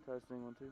Testing 1 2.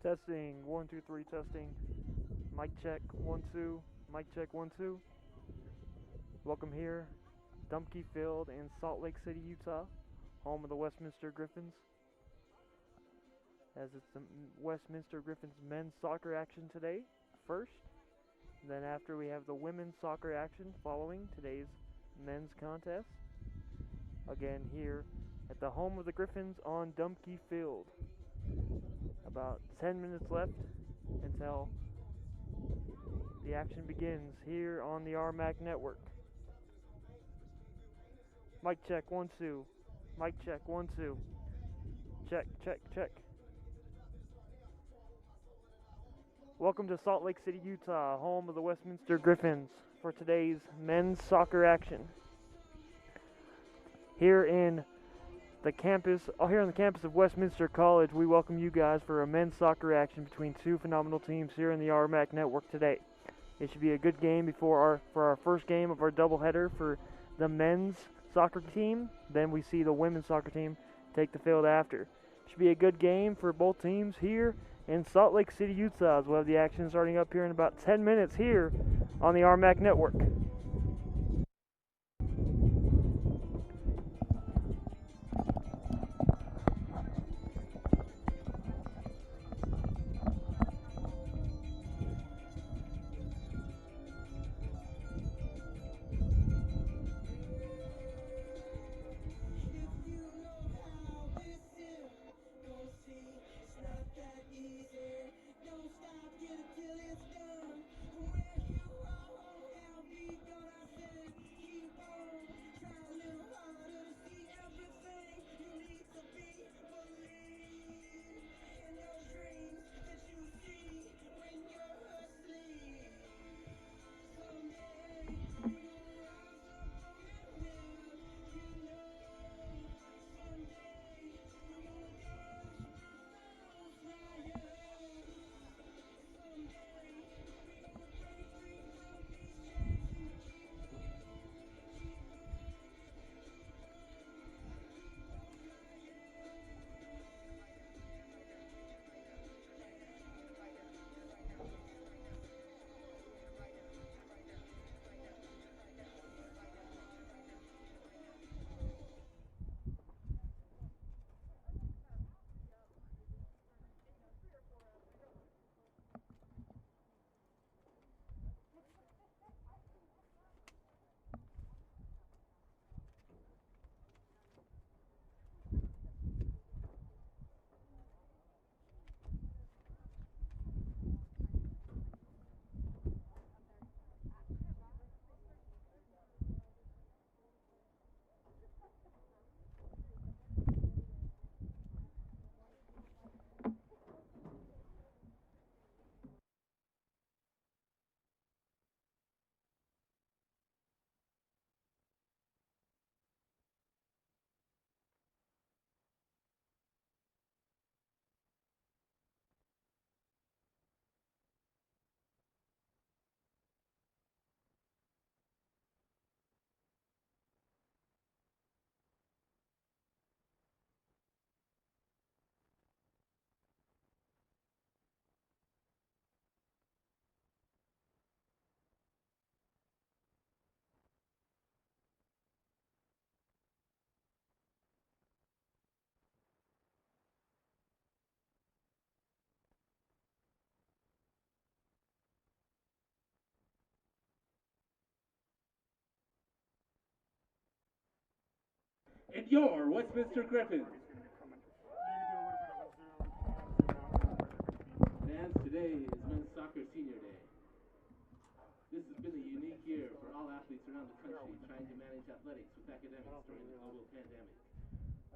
Testing 1 2 3. Testing. Mic check 1 2. Mic check 1 2. Welcome here, Dumpke Field in Salt Lake City, Utah, home of the Westminster Griffins. As it's the Westminster Griffins men's soccer action today, first. Then after we have the women's soccer action following today's men's contest. Again here at the home of the Griffins on Dumpke Field. About 10 minutes left until the action begins here on the RMAC network. Mic check 1 2. Mic check 1 2. Check, check, check. Welcome to Salt Lake City, Utah, home of the Westminster Griffins, for today's men's soccer action. Here on the campus of Westminster College, we welcome you guys for a men's soccer action between two phenomenal teams here in the RMAC network today. It should be a good game for our first game of our doubleheader for the men's soccer team. Then we see the women's soccer team take the field after. It should be a good game for both teams here in Salt Lake City, Utah, as we'll have the action starting up here in about 10 minutes here on the RMAC network. and your Westminster Griffins. Fans, today is Men's Soccer Senior Day. This has been a unique year for all athletes around the country trying to manage athletics with academics during the global pandemic.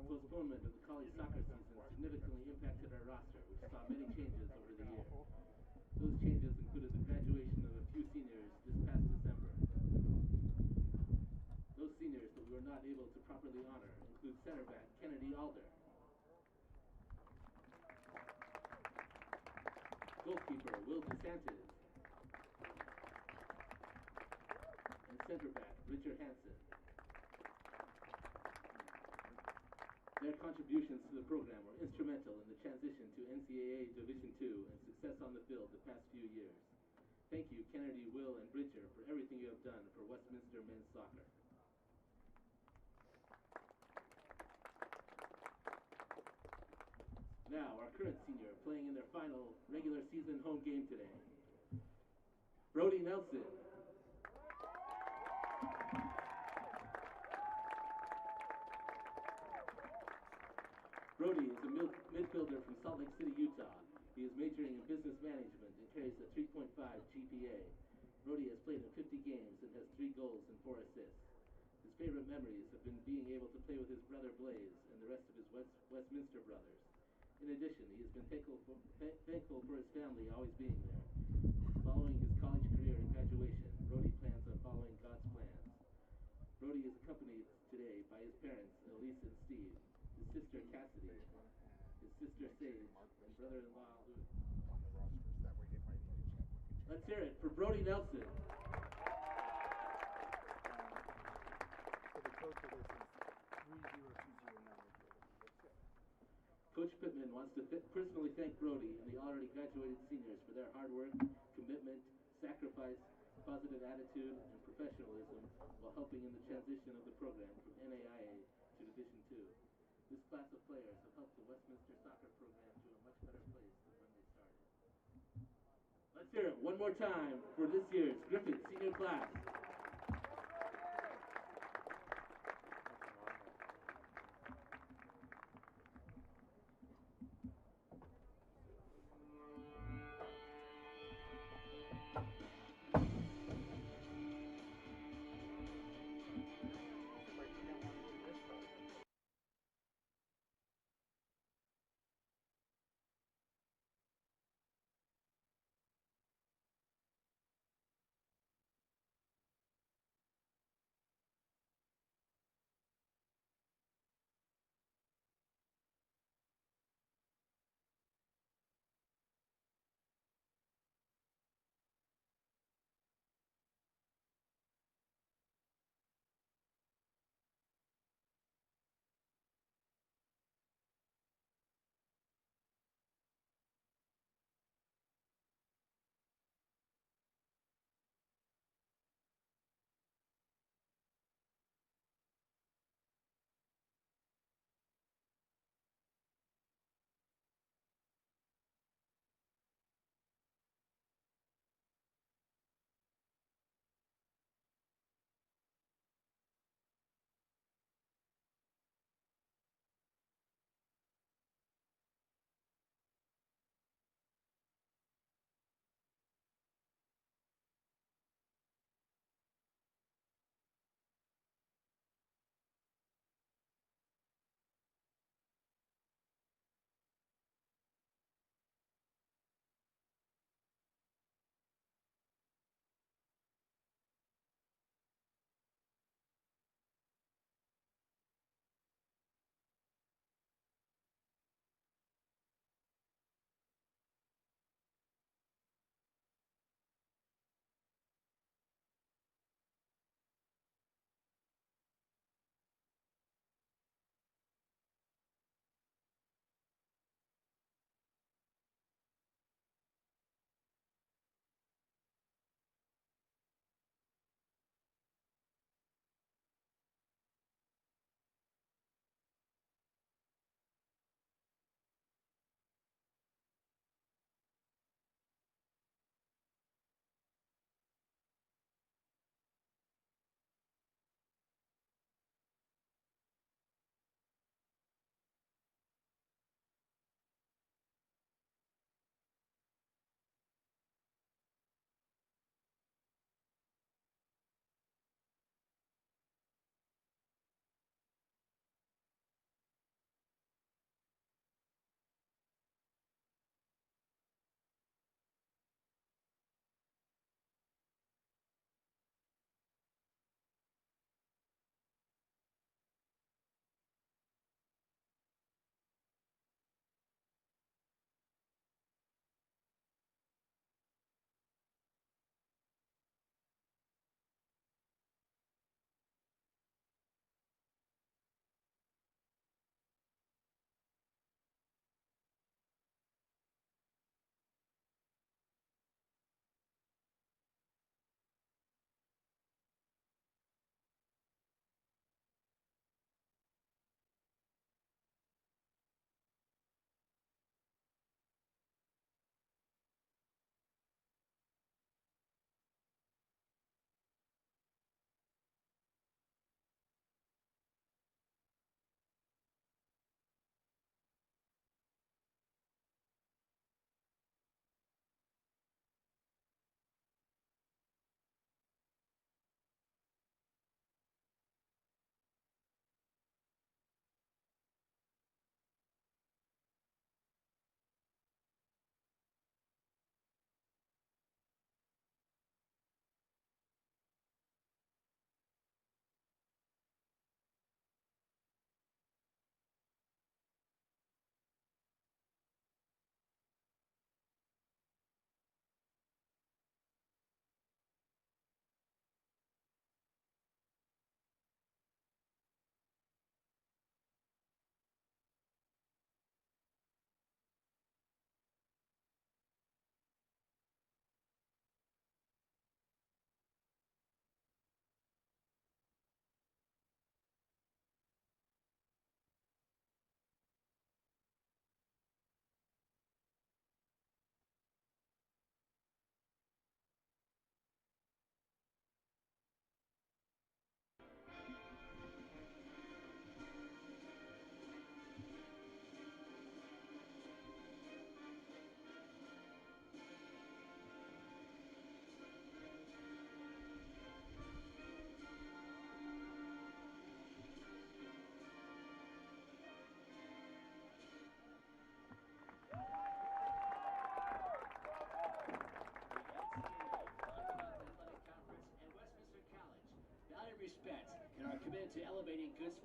Postponement of the college soccer season significantly impacted our roster, which saw many changes over the year. Those changes included the graduation of a few seniors this past December. Those seniors that we were not able to properly honor include center back Kennedy Alder, goalkeeper Will DeSantis, and center back Richard Hansen. Their contributions to the program were instrumental in the transition to NCAA Division II and success on the field the past few years. Thank you, Kennedy, Will, and Bridger, for everything you have done for Westminster men's soccer. Now, our current senior playing in their final regular season home game today. Brody Nelson. Brody is a midfielder from Salt Lake City, Utah. He is majoring in business management and carries a 3.5 GPA. Brody has played in 50 games and has 3 goals and 4 assists. His favorite memories have been being able to play with his brother Blaze and the rest of his Westminster brothers. In addition, he has been thankful for his family always being there. Following his college career and graduation, Brody plans on following God's plans. Brody is accompanied today by his parents, Elise and Steve, his sister Cassidy, his sister Sage, and brother-in-law Luke. Let's hear it for Brody Nelson. Coach Pittman wants to personally thank Brody and the already graduated seniors for their hard work, commitment, sacrifice, positive attitude, and professionalism while helping in the transition of the program from NAIA to Division II. This class of players have helped the Westminster soccer program to a much better place than when they started. Let's hear it one more time for this year's Griffins senior class.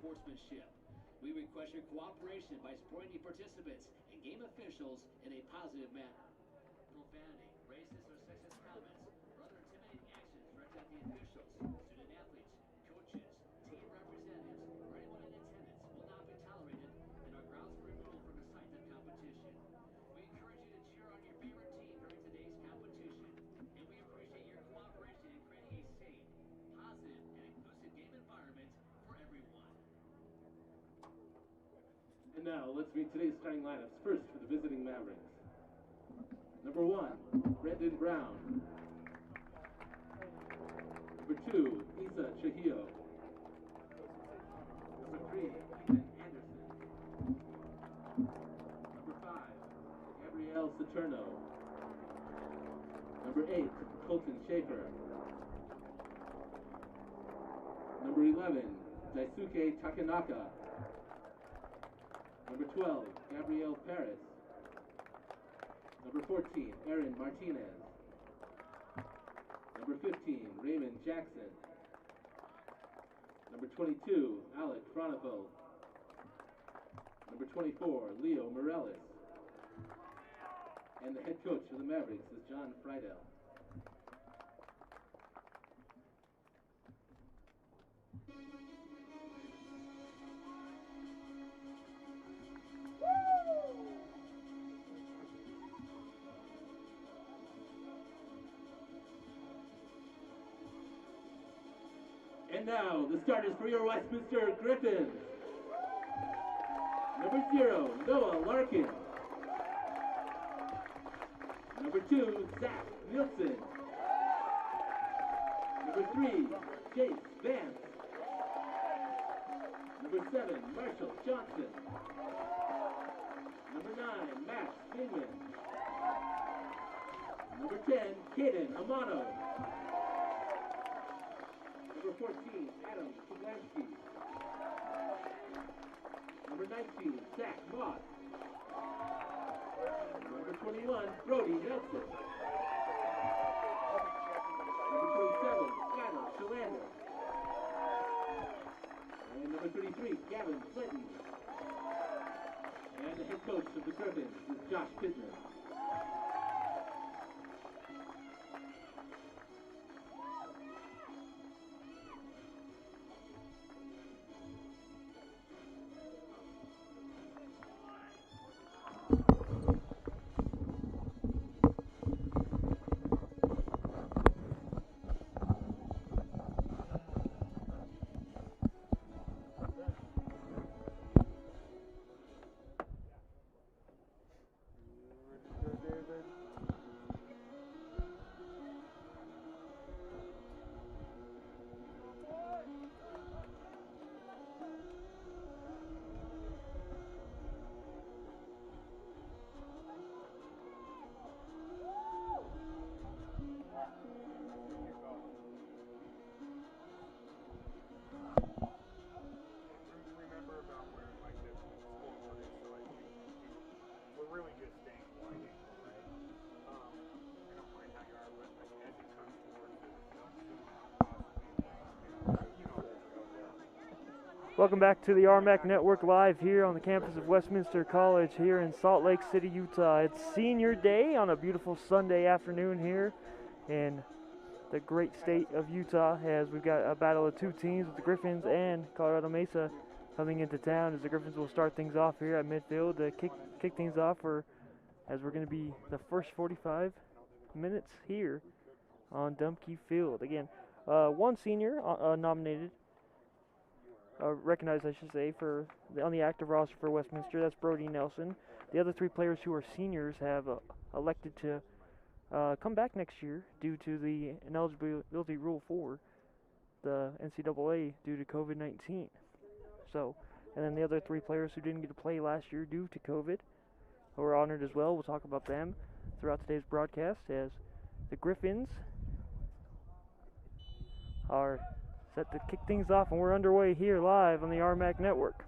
sportsmanship. We request your cooperation by supporting the participants and game officials in a positive manner. Profanity, racist or sexist comments, or other intimidating actions directed at the officials, student athletes, coaches, team representatives, or anyone in attendance will not be tolerated and are grounds for removal from the site of competition. We encourage you to cheer on your favorite team during today's competition, and we appreciate your cooperation in creating a safe, positive, and inclusive game environment for everyone. And now, let's meet today's starting lineups. First, for the visiting Mavericks. Number 1, Brendan Brown. Number 2, Isa Trujillo. Number 3, Ethan Anderson. Number 5, Gabrielle Saturno. Number 8, Colton Schaefer. Number 11, Daisuke Takanaka. Number 12, Gabrielle Paris. Number 14, Aaron Martinez. Number 15, Raymond Jackson. Number 22, Alec Fronifo. Number 24, Leo Morales. And the head coach for the Mavericks is John Friedel. And now, the starters for your Westminster Griffins. Number 0, Noah Larkin. Number 2, Zach Nielsen. Number 3, Jace Vance. Number 7, Marshall Johnson. Number 9, Max Kingman. Number 10, Kaden Amano. Number 14, Adam Kublansky. Number 19, Zach Moss. Number 21, Brody Nelson. Number 27, Skylar Shalander. And number 33, Gavin Clinton. And the head coach of the Griffins is Josh Pittman. Welcome back to the RMAC Network live here on the campus of Westminster College here in Salt Lake City, Utah. It's senior day on a beautiful Sunday afternoon here in the great state of Utah, as we've got a battle of two teams with the Griffins and Colorado Mesa coming into town, as the Griffins will start things off here at midfield to kick things off as we're going to be the first 45 minutes here on Dumpke Field. Again, one senior nominated, recognized, I should say, on the active roster for Westminster. That's Brody Nelson. The other three players who are seniors have elected to come back next year due to the ineligibility rule for the NCAA due to COVID-19. So, and then the other three players who didn't get to play last year due to COVID, who are honored as well. We'll talk about them throughout today's broadcast, as the Griffins are set to kick things off, and we're underway here live on the RMAC Network.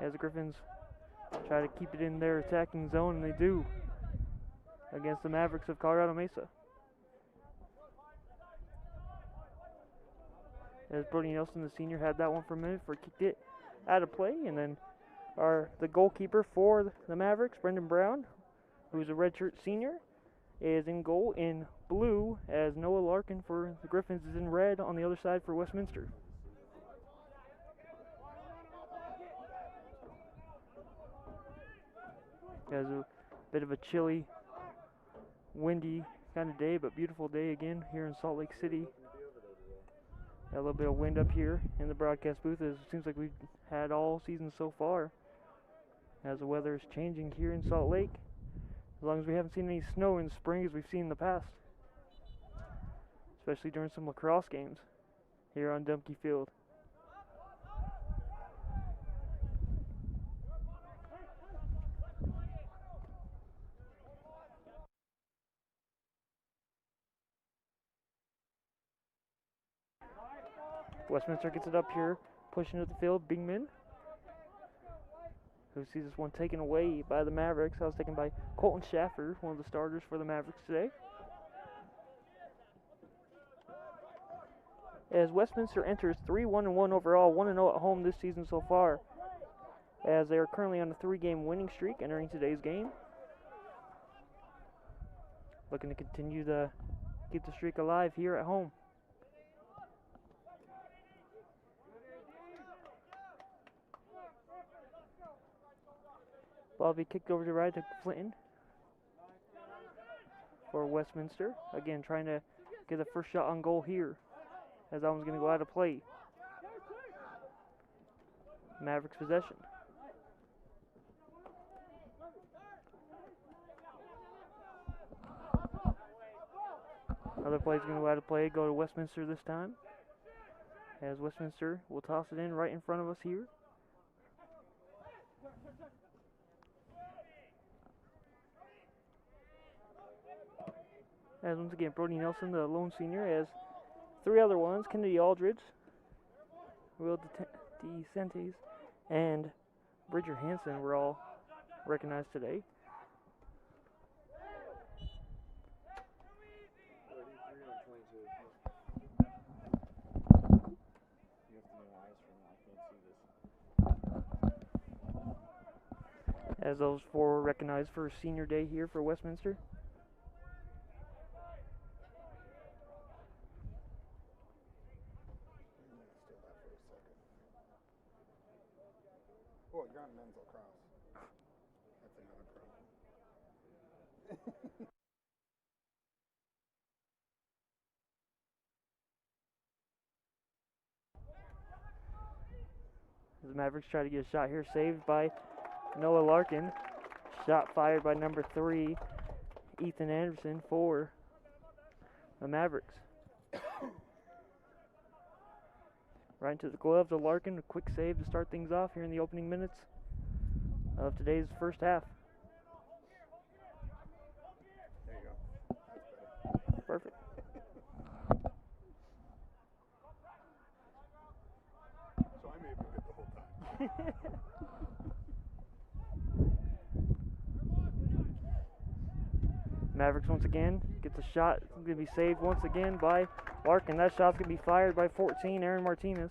As the Griffins try to keep it in their attacking zone, and they do. against the Mavericks of Colorado Mesa. As Brody Nelson, the senior, had that one for a minute before he kicked it out of play. And then the goalkeeper for the Mavericks, Brendan Brown, who's a redshirt senior, is in goal in blue, as Noah Larkin for the Griffins is in red on the other side for Westminster. It has a bit of a chilly, windy kind of day, but beautiful day again here in Salt Lake City. Got a little bit of wind up here in the broadcast booth, as it seems like we've had all season so far, as the weather is changing here in Salt Lake. As long as we haven't seen any snow in the spring as we've seen in the past, especially during some lacrosse games here on Dumke Field. Westminster gets it up here, pushing it the field. Bingman, who sees this one taken away by the Mavericks. That was taken by Colton Schaffer, one of the starters for the Mavericks today. As Westminster enters 3-1-1 overall, 1-0 at home this season so far, as they are currently on a 3-game winning streak entering today's game. Looking to continue to keep the streak alive here at home. Ball will be kicked over to the right to Clinton for Westminster. Again, trying to get the first shot on goal here, as that one's going to go out of play. Mavericks possession. Another play is going to go out of play, go to Westminster this time, as Westminster will toss it in right in front of us here. As once again, Brody Nelson, the lone senior, as three other ones, Kennedy Aldridge, Will DeCentes, and Bridger Hansen were all recognized today. As those four were recognized for senior day here for Westminster. Oh, you're on men's lacrosse. That's another problem. The Mavericks try to get a shot here, saved by Noah Larkin. Shot fired by number 3, Ethan Anderson, for the Mavericks. Right into the gloves of Larkin, a quick save to start things off here in the opening minutes of today's first half. There you go. That's better. Perfect. So I'm able to get the whole time. Mavericks once again gets a shot. It's going to be saved once again by Larkin. That shot's going to be fired by 14, Aaron Martinez.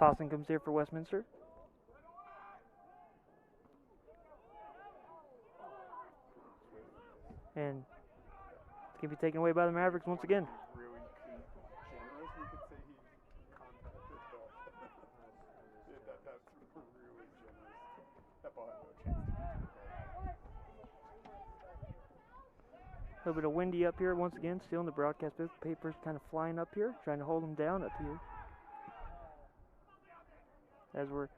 Tossing comes here for Westminster. And it's going to be taken away by the Mavericks once again. Really generous, we could say he contacted the that's really generous. That ball had no chance to get to the ball. A little bit of windy up here once again, stealing the broadcast papers, kind of flying up here, trying to hold them down up here. As we're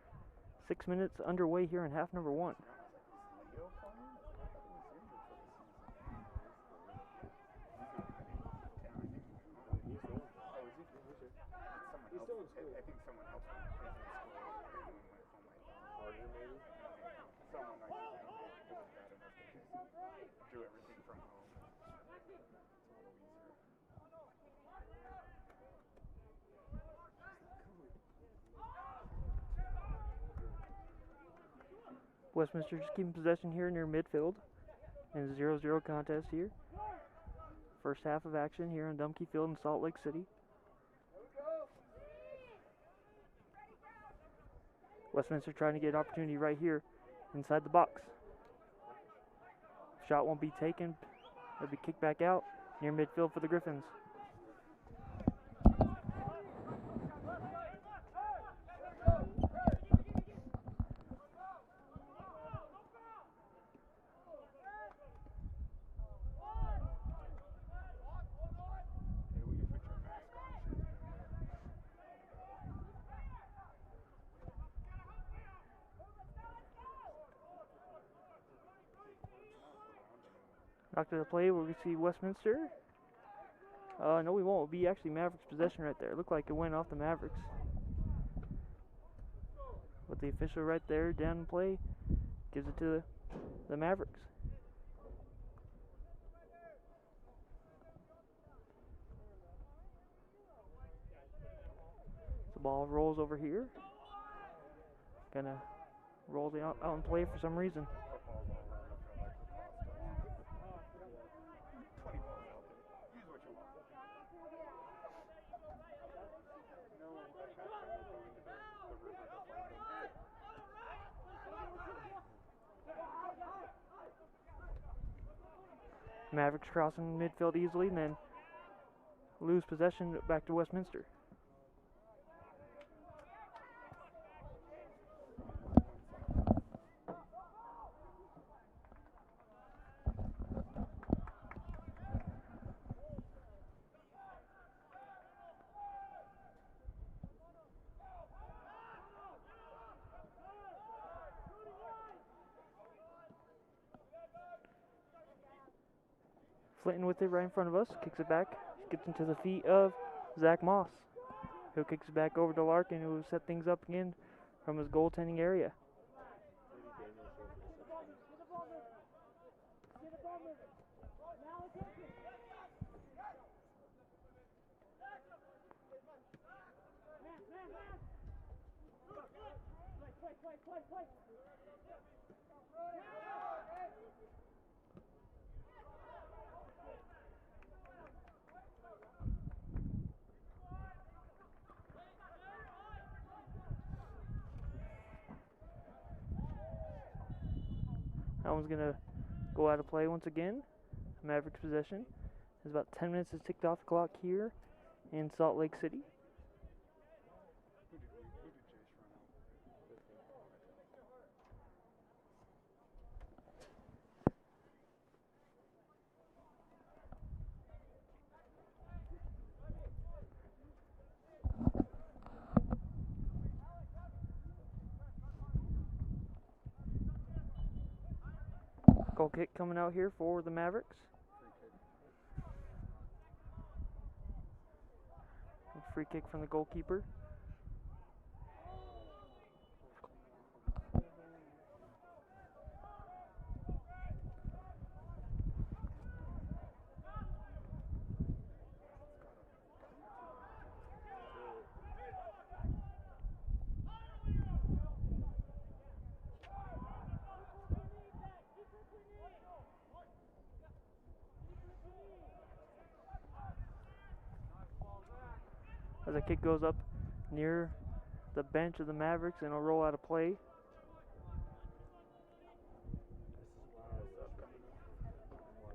6 minutes underway here in half number 1. I think someone helped him in school. Harder, maybe? Someone like that was bad enough to do everything from home. It's a little easier. Westminster just keeping possession here near midfield. And a 0-0 contest here. First half of action here in Dumke Field in Salt Lake City. Westminster trying to get an opportunity right here inside the box. Shot won't be taken. It'll be kicked back out near midfield for the Griffins. Knocked to the play where we see Westminster. No, we won't. It'll be actually Mavericks possession right there. It looked like it went off the Mavericks. But the official right there down in play gives it to the Mavericks. The ball rolls over here. Gonna roll the out in play for some reason. Mavericks crossing midfield easily and then lose possession back to Westminster. Flinton with it right in front of us, kicks it back, gets into the feet of Zach Moss, who kicks it back over to Larkin, who will set things up again from his goaltending area. That one's going to go out of play once again. Mavericks possession. There's about 10 minutes is ticked off the clock here in Salt Lake City. Goal kick coming out here for the Mavericks. Free kick from the goalkeeper. As the kick goes up near the bench of the Mavericks and will roll out a play.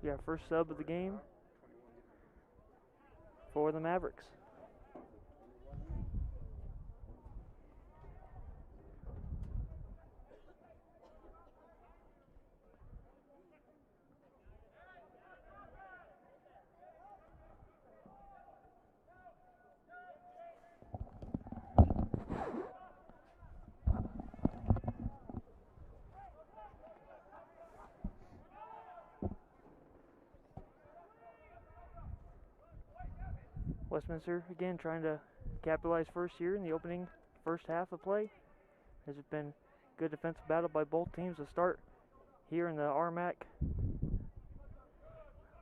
Yeah, first sub of the game for the Mavericks. Westminster again trying to capitalize first here in the opening first half of play. Has been good defensive battle by both teams to start here in the RMAC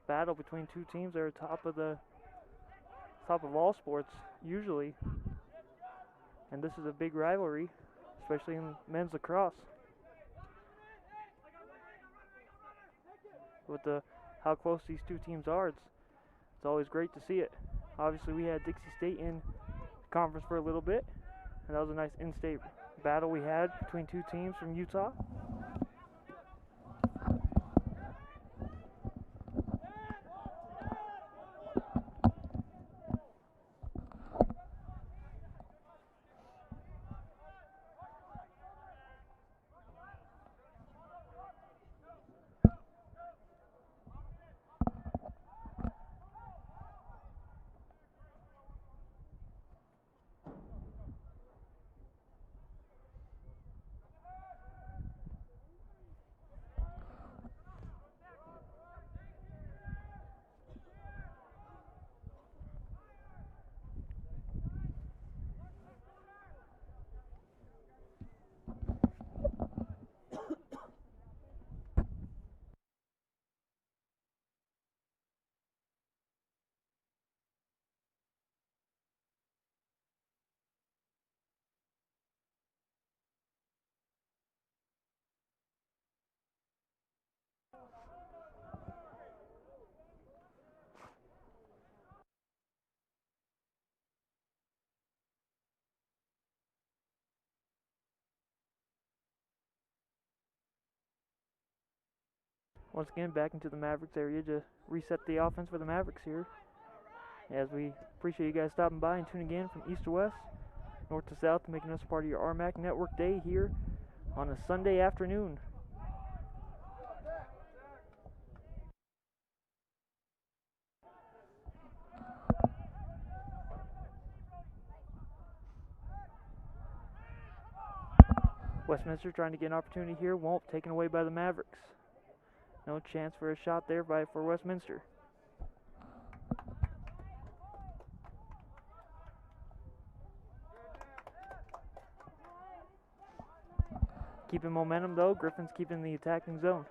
battle between two teams that are top of all sports usually, and this is a big rivalry, especially in men's lacrosse. With how close these two teams are, it's always great to see it. Obviously, we had Dixie State in conference for a little bit, and that was a nice in-state battle we had between two teams from Utah. Once again, back into the Mavericks area to reset the offense for the Mavericks here. As we appreciate you guys stopping by and tuning in from east to west, north to south, making us part of your RMAC Network Day here on a Sunday afternoon. Westminster trying to get an opportunity here, won't, taken away by the Mavericks. No chance for a shot there for Westminster. Keeping momentum though, Griffins keeping the attacking zone.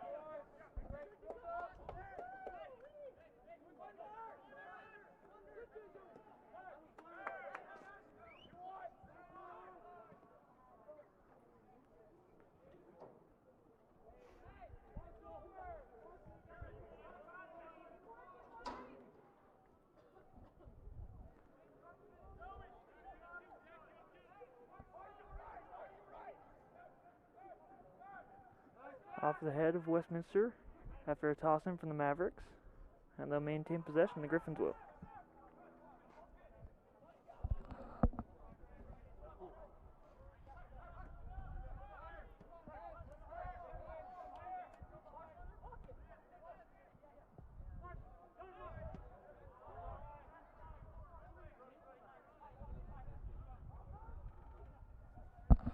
Off the head of Westminster after a toss-in from the Mavericks, and they'll maintain possession, the Griffins will.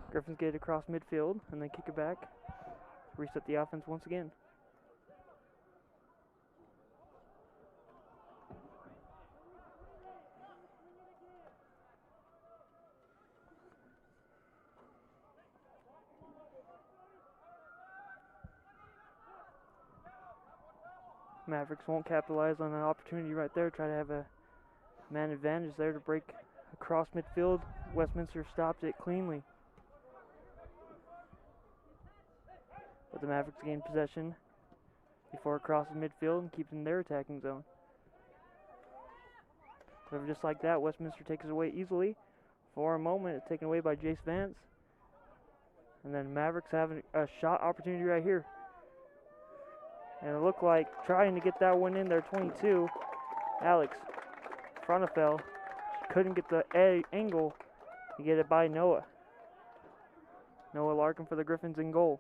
Griffins get it across midfield and then kick it back. Reset the offense once again. Mavericks won't capitalize on an opportunity right there. Try to have a man advantage there to break across midfield. Westminster stopped it cleanly. But the Mavericks gain possession before it crosses midfield and keeps in their attacking zone. However, just like that, Westminster takes it away easily. for a moment. It's taken away by Jace Vance. And then Mavericks having a shot opportunity right here. And it looked like trying to get that one in there, 22. Alex Fronafel couldn't get the angle to get it by Noah. Noah Larkin for the Griffins in goal.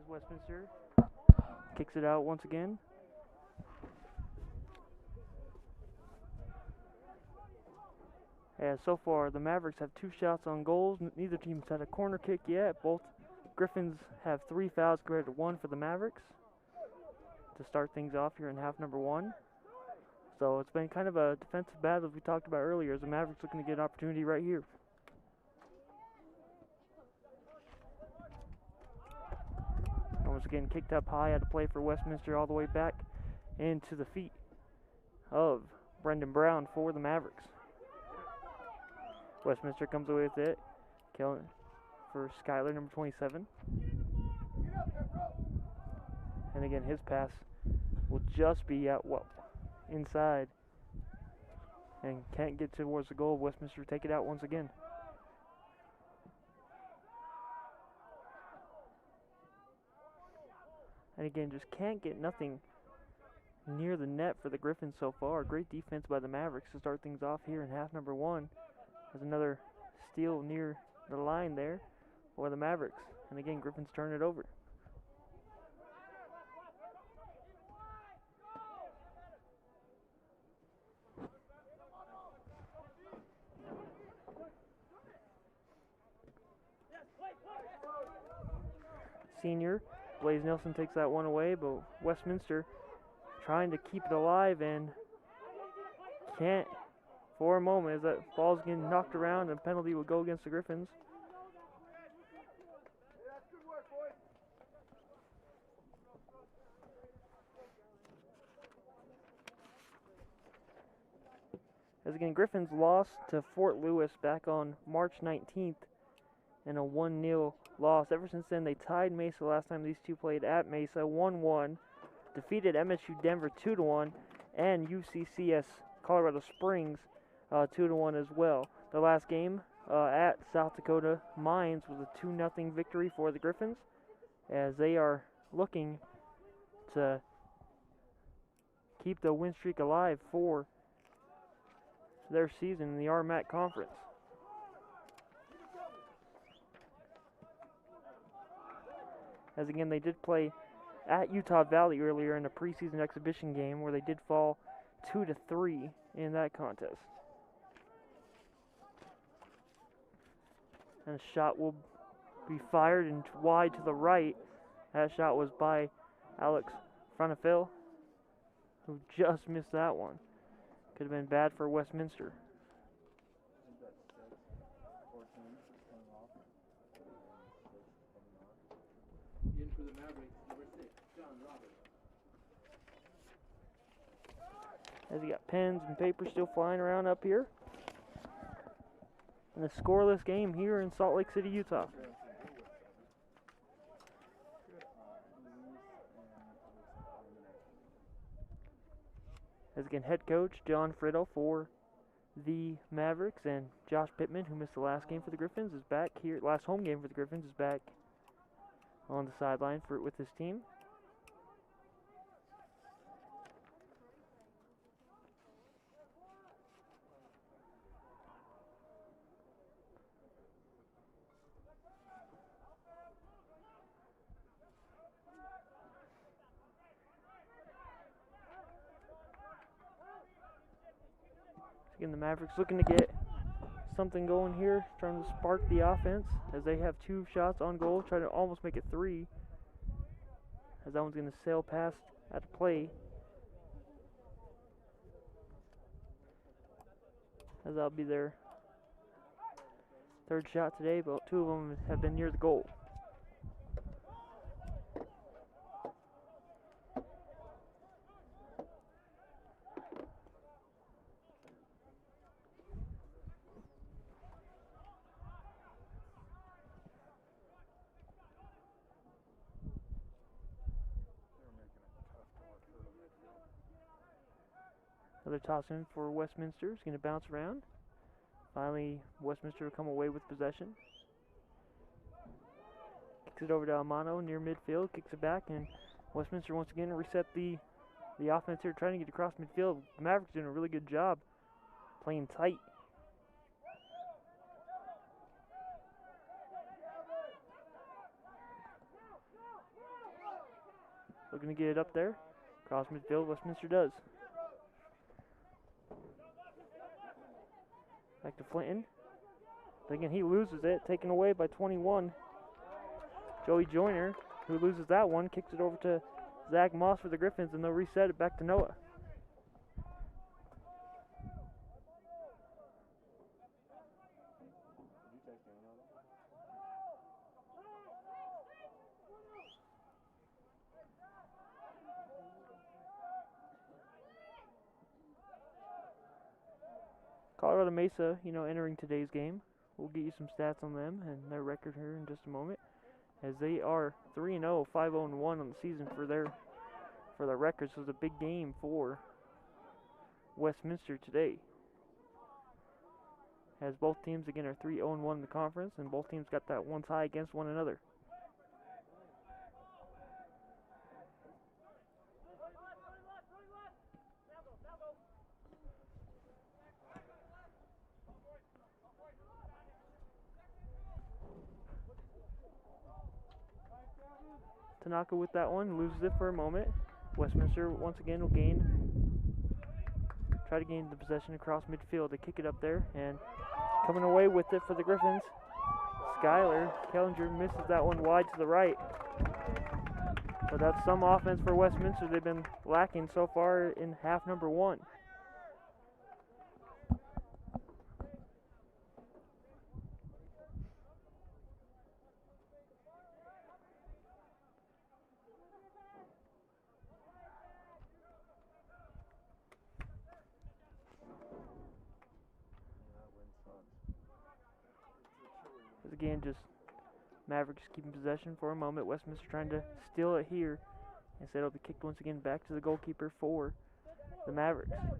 Westminster kicks it out once again. As so far, the Mavericks have 2 shots on goals. Neither team's had a corner kick yet. Both Griffins have 3 fouls compared to 1 for the Mavericks to start things off here in half number 1. So it's been kind of a defensive battle as we talked about earlier, as the Mavericks looking to get an opportunity right here. Once again, kicked up high, had to play for Westminster all the way back into the feet of Brendan Brown for the Mavericks. Westminster comes away with it, killing for Skyler, number 27. And again, his pass will just be out, well, inside, and can't get towards the goal. Westminster take it out once again. And again, just can't get nothing near the net for the Griffins so far. Great defense by the Mavericks to start things off here in half number 1. There's another steal near the line there for the Mavericks. And again, Griffins turn it over. Senior Blaze Nelson takes that one away, but Westminster trying to keep it alive and can't for a moment as that ball's getting knocked around and penalty will go against the Griffins. As again, Griffins lost to Fort Lewis back on March 19th in a 1-0 loss. Ever since then, they tied Mesa last time these two played at Mesa, 1-1. Defeated MSU Denver 2-1, and UCCS Colorado Springs 2-1 as well. The last game at South Dakota Mines was a 2-0 victory for the Griffins, as they are looking to keep the win streak alive for their season in the RMAC Conference. As again, they did play at Utah Valley earlier in a preseason exhibition game where they did fall 2-3 in that contest. And a shot will be fired and wide to the right. That shot was by Alex Fronafil, who just missed that one. Could have been bad for Westminster. In for the Mavericks, number 6, John Roberts. As you got pens and paper still flying around up here. And a scoreless game here in Salt Lake City, Utah. As again, head coach John Friddle for the Mavericks, and Josh Pittman, who missed the last game for the Griffins, is back here. Last home game for the Griffins is back on the sideline with his team. Again, the Mavericks looking to get something going here, trying to spark the offense as they have 2 shots on goal, trying to almost make it 3. As that one's going to sail past at the play. As that'll be their 3rd shot today, but 2 of them have been near the goal. Another toss in for Westminster. It's going to bounce around. Finally, Westminster will come away with possession. Kicks it over to Amano near midfield. Kicks it back, and Westminster once again reset the offense here, trying to get across midfield. The Mavericks doing a really good job playing tight. Looking to get it up there. Across midfield, Westminster does. Back to Flinton. But again, he loses it, taken away by 21. Joey Joyner, who loses that one, kicks it over to Zach Moss for the Griffins, and they'll reset it back to Noah. Colorado Mesa, entering today's game. We'll get you some stats on them and their record here in just a moment, as they are 3-0, 5-0-1 on the season for their record. So it's a big game for Westminster today, as both teams again are 3-0-1 in the conference, and both teams got that one tie against one another. Tanaka with that one, loses it for a moment. Westminster once again will try to gain the possession across midfield to kick it up there, and coming away with it for the Griffins. Skyler Kellinger misses that one wide to the right. But that's some offense for Westminster. They've been lacking so far in half number one. Again, just Mavericks keeping possession for a moment. Westminster trying to steal it here. Instead, it'll be kicked once again back to the goalkeeper for the Mavericks. There's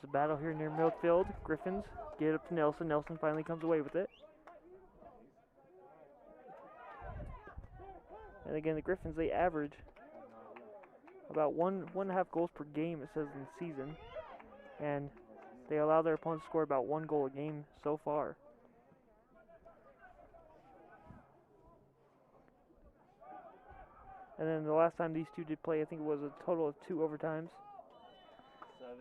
a battle here near midfield. Griffins get it up to Nelson. Nelson finally comes away with it. And again, the Griffins, they average about 1.5 goals per game, it says in the season, and they allow their opponents to score about 1 goal a game so far. And then the last time these two did play, I think it was a total of 2 overtimes. 7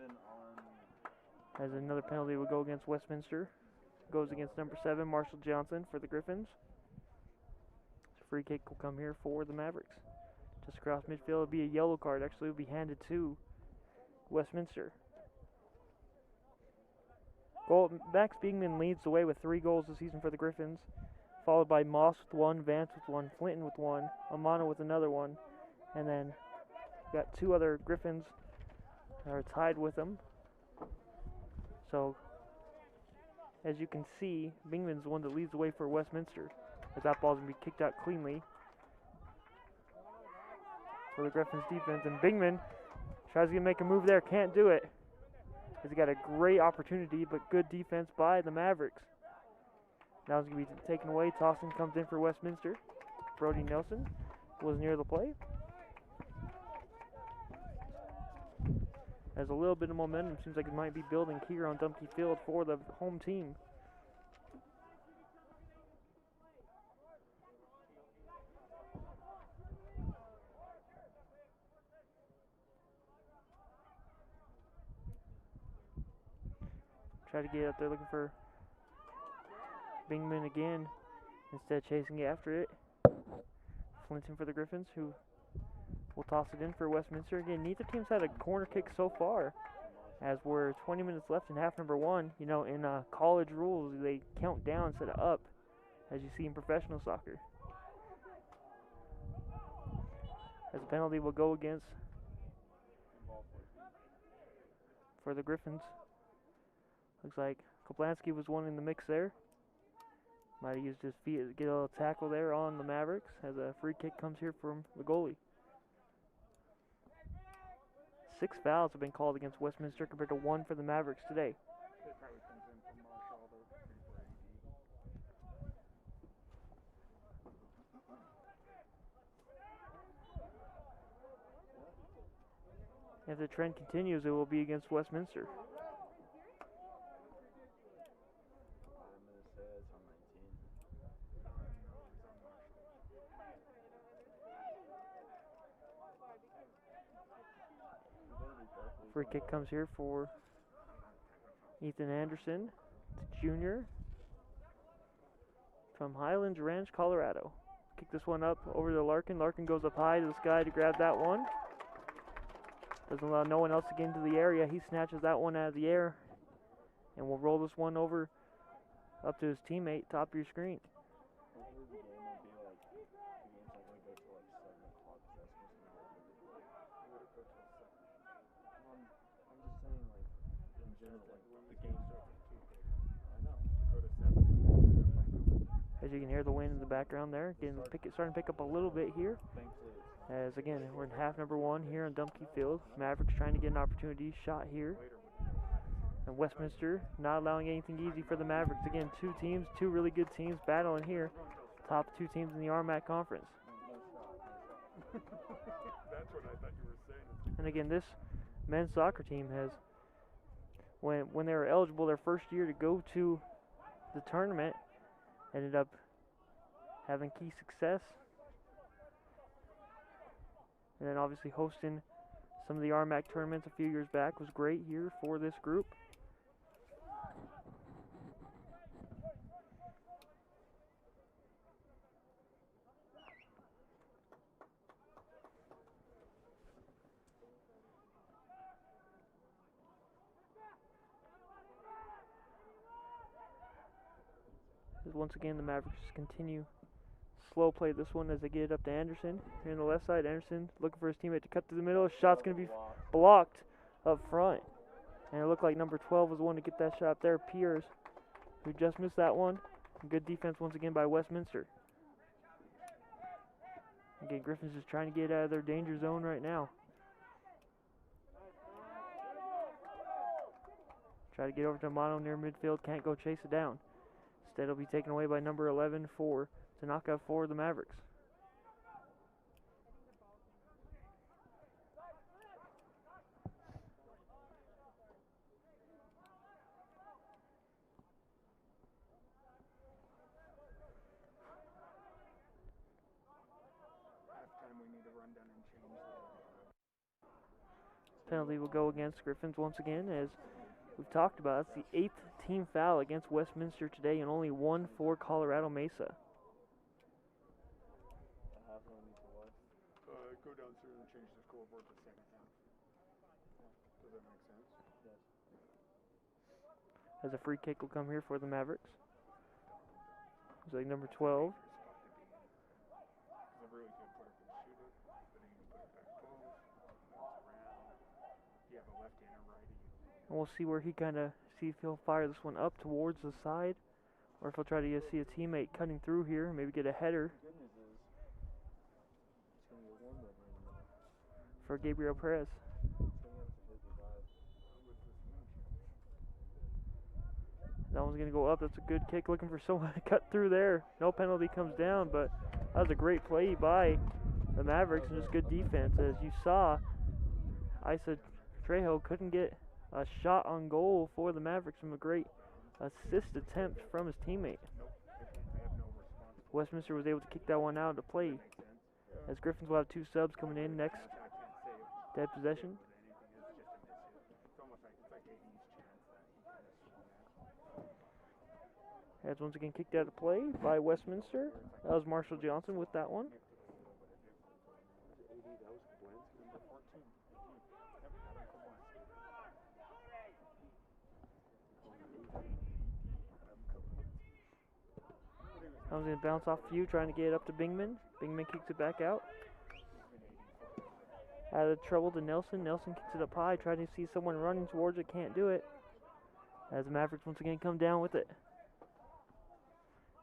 on. As another penalty would go against Westminster. Goes against number 7, Marshall Johnson for the Griffins. Free kick will come here for the Mavericks. Just across midfield, it'll be a yellow card. Actually, will be handed to Westminster. Max Bingman leads the way with 3 goals this season for the Griffins, followed by Moss with 1, Vance with 1, Flinton with 1, Amano with another 1, and then got 2 other Griffins that are tied with them. So, as you can see, Bingman's the one that leads the way for Westminster, as that ball's going to be kicked out cleanly for the Griffins defense. And Bingman tries to make a move there, can't do it. He's got a great opportunity, but good defense by the Mavericks. Now it's going to be taken away. Tossin comes in for Westminster. Brody Nelson was near the play. Has a little bit of momentum. Seems like it might be building here on Dumpke Field for the home team. Try to get up there looking for Bingman again, instead chasing after it. Flinton for the Griffins, who will toss it in for Westminster. Again, neither team's had a corner kick so far, as we're 20 minutes left in half number one. You know, in college rules, they count down instead of up, as you see in professional soccer. As a penalty will go against for the Griffins. Looks like Koplansky was one in the mix there. Might have used his feet to get a little tackle there on the Mavericks as a free kick comes here from the goalie. 6 fouls have been called against Westminster compared to 1 for the Mavericks today. It probably comes in from Marshall, the If the trend continues, it will be against Westminster. Free kick comes here for Ethan Anderson, the junior from Highlands Ranch, Colorado. Kick this one up over to Larkin. Larkin goes up high to the sky to grab that one. Doesn't allow no one else to get into the area. He snatches that one out of the air and will roll this one over up to his teammate, top of your screen. As you can hear the wind in the background there, starting to pick up a little bit here. As again, we're in half number 1 here on Dumpke Field. Mavericks trying to get an opportunity shot here. And Westminster not allowing anything easy for the Mavericks. Again, 2 teams, 2 really good teams battling here. Top 2 teams in the RMAC conference. That's what I thought you were saying. And again, this men's soccer team has, when they were eligible their first year to go to the tournament, ended up having key success. And then obviously hosting some of the RMAC tournaments a few years back was great here for this group. Once again, the Mavericks continue slow play this one as they get it up to Anderson. Here on the left side, Anderson looking for his teammate to cut through the middle. His shot's going to be blocked up front. And it looked like number 12 was the one to get that shot up there, Piers, who just missed that one. Good defense once again by Westminster. Again, Griffins is trying to get out of their danger zone right now. Try to get over to Mono near midfield, can't go chase it down. Instead, it'll be taken away by number 11 for Tanaka for the Mavericks. Halftime, we need to run down and change that. Penalty will go against Griffins once again, as we've talked about. It's the 8th team foul against Westminster today and only 1 for Colorado Mesa. Go downstairs and change the scoreboard to second half. Does that make sense? Yes. As a free kick will come here for the Mavericks. It's like number 12. He's a really good player, can shoot it, but he can put it back post, around. You have a lefty and a righty. And we'll see where he kind of see if he'll fire this one up towards the side, or if he'll try to see a teammate cutting through here, maybe get a header for Gabriel Perez. That one's going to go up. That's a good kick, looking for someone to cut through there. No penalty comes down, but that was a great play by the Mavericks and just good defense. As you saw, Isa Trejo couldn't get a shot on goal for the Mavericks from a great assist attempt from his teammate. Westminster was able to kick that one out of play, as Griffins will have 2 subs coming in next dead possession. As once again kicked out of play by Westminster. That was Marshall Johnson with that one. I was going to bounce off a few, trying to get it up to Bingman. Bingman kicks it back out. Out of trouble to Nelson. Nelson kicks it up high, trying to see someone running towards it. Can't do it. As the Mavericks once again come down with it.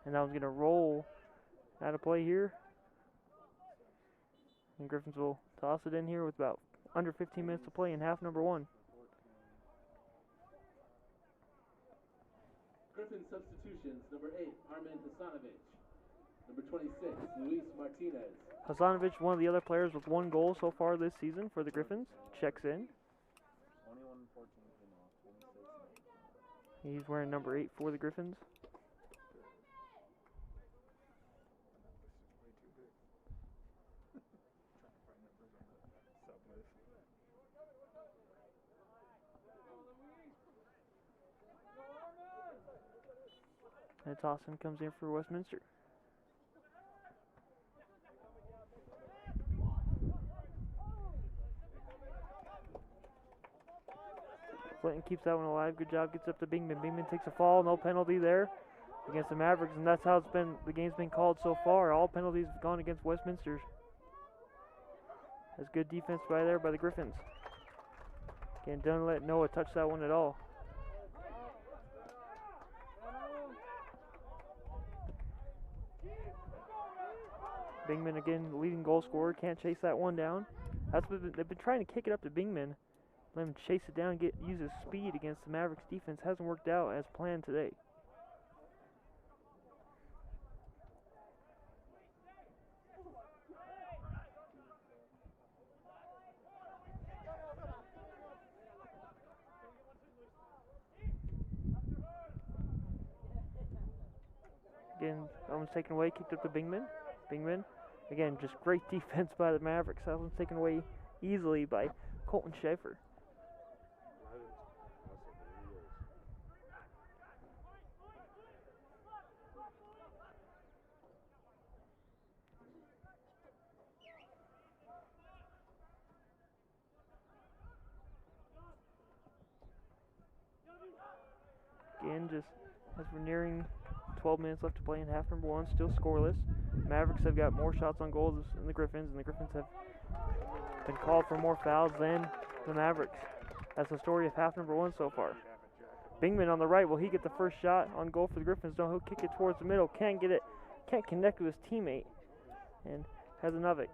And that one's going to roll out of play here. And Griffins will toss it in here with about under 15 minutes to play in half number 1. Griffin substitutions, number 8, Armin Hasanovic. Number 26, Luis Martinez. Hasanovic, one of the other players with 1 goal so far this season for the Griffins, checks in. 21-14, He's wearing number 8 for the Griffins. And Tossin comes in for Westminster. Clinton keeps that one alive. Good job. Gets up to Bingman. Bingman takes a fall. No penalty there against the Mavericks, and that's how it's been. The game's been called so far. All penalties have gone against Westminster. That's good defense by the Griffins. Again, don't let Noah touch that one at all. Bingman again, leading goal scorer, can't chase that one down. That's what they've been trying to kick it up to Bingman. Let him chase it down, use his speed against the Mavericks defense. Hasn't worked out as planned today. Again, that one's taken away, kicked up to Bingman. Bingman, again, just great defense by the Mavericks. That one's taken away easily by Colton Schaefer. Again, just as we're nearing 12 minutes left to play in half number 1, still scoreless. Mavericks have got more shots on goal than the Griffins, and the Griffins have been called for more fouls than the Mavericks. That's the story of half number 1 so far. Bingman on the right, will he get the first shot on goal for the Griffins? No, he'll kick it towards the middle. Can't get it, can't connect with his teammate. And Hasanovic.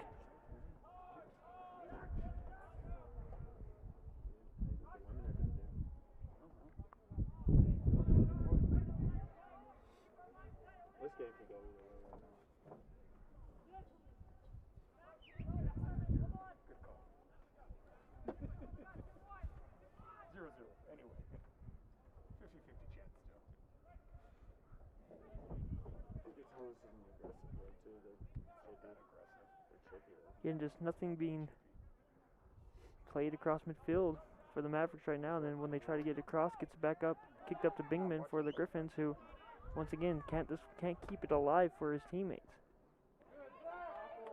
Again, just nothing being played across midfield for the Mavericks right now. And then when they try to get it across, gets it back up, kicked up to Bingman for the Griffins, who once again can't keep it alive for his teammates.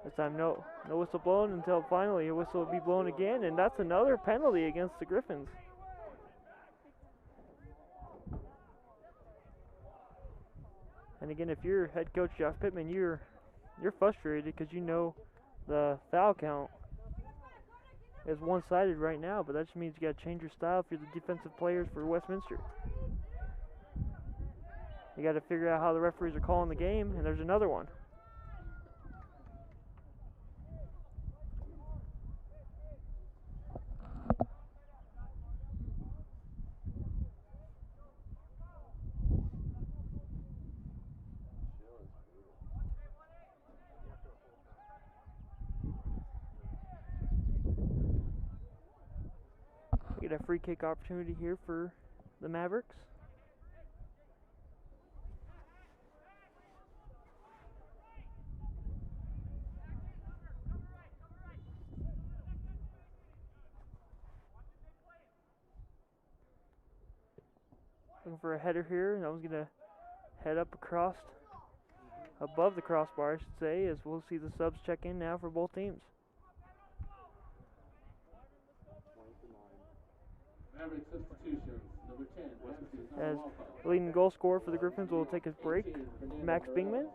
This time no whistle blown until finally a whistle will be blown again, and that's another penalty against the Griffins. And again, if you're head coach Josh Pittman, you're frustrated because you know the foul count is one-sided right now, but that just means you got to change your style if you're the defensive players for Westminster. You got to figure out how the referees are calling the game, and there's another one. We get a free kick opportunity here for the Mavericks. Looking for a header here, and I was going to head up across, above the crossbar, I should say, as we'll see the subs check in now for both teams. Maverick substitutions, number 10, As the leading goal scorer for the Griffins will take his break, Max Bingman.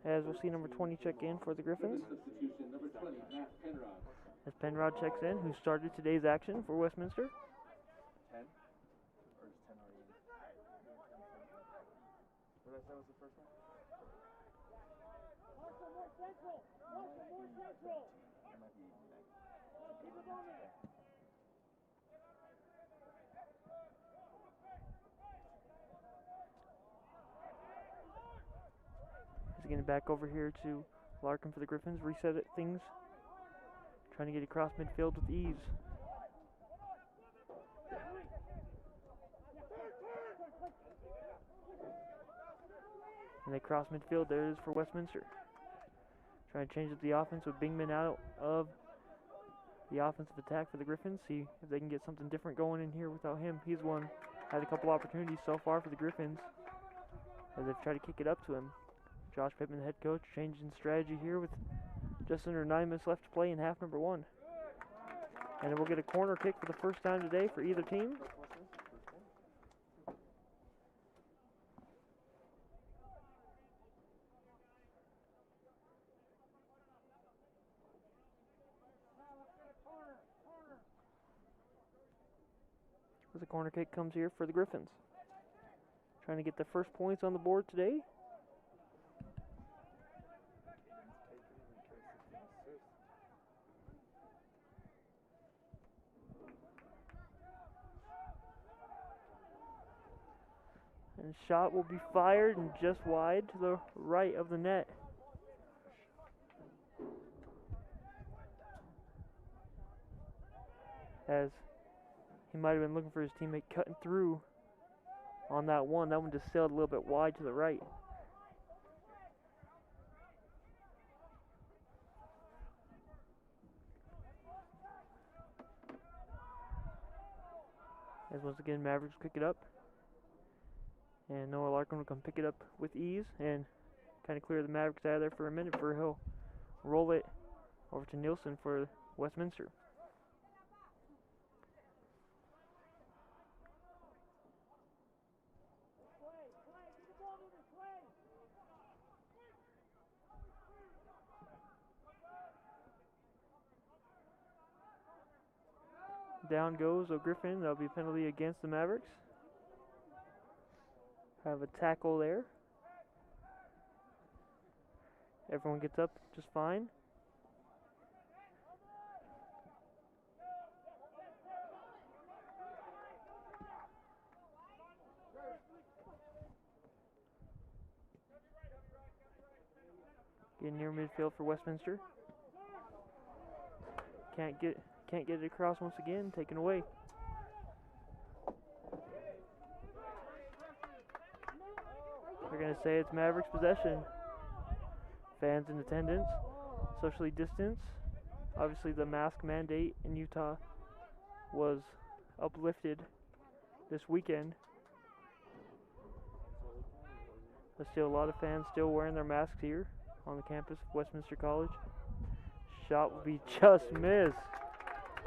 As we'll see number 20 check in for the Griffins. substitution, number 20, Matt Penrod. As Penrod checks in, who started today's action for Westminster. 10? Or is 10 already He's getting back over here to Larkin for the Griffins. Reset it, things. Trying to get across midfield with ease. And they cross midfield. There it is for Westminster. Trying to change up the offense with Bingman out of the offensive attack for the Griffins. See if they can get something different going in here without him. He's had a couple opportunities so far for the Griffins as they've tried to kick it up to him. Josh Pittman, the head coach, changing strategy here with just under 9 minutes left to play in half number 1. And then we'll get a corner kick for the first time today for either team. As the corner kick comes here for the Griffins. Trying to get the first points on the board today. And a shot will be fired and just wide to the right of the net. As he might have been looking for his teammate cutting through on that one. That one just sailed a little bit wide to the right. As once again, Mavericks pick it up. And Noah Larkin will come pick it up with ease and kind of clear the Mavericks out of there for a minute before he'll roll it over to Nielsen for Westminster. Down goes Griffin. That'll be a penalty against the Mavericks. Have a tackle there. Everyone gets up just fine. Getting near midfield for Westminster. Can't get it across once again. Taken away. They're going to say it's Mavericks possession. Fans in attendance, socially distanced. Obviously the mask mandate in Utah was uplifted this weekend. There's still a lot of fans still wearing their masks here on the campus of Westminster College. Shot will be just missed.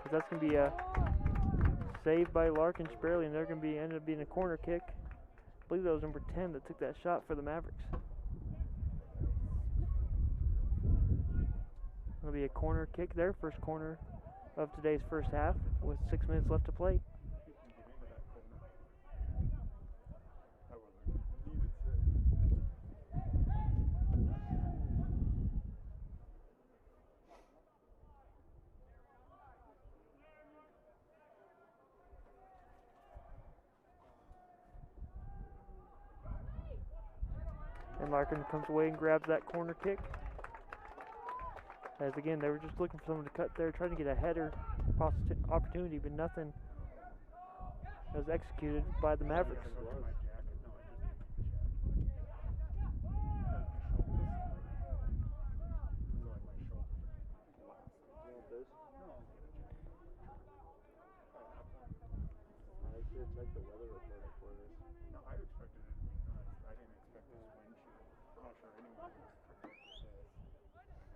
But that's going to be a save by Larkin barely, and they're going to be ended up being a corner kick. I believe that was number 10 that took that shot for the Mavericks. It'll be a corner kick there, first corner of today's first half with 6 minutes left to play. And Larkin comes away and grabs that corner kick. As again, they were just looking for someone to cut there, trying to get a header opportunity, but nothing was executed by the Mavericks.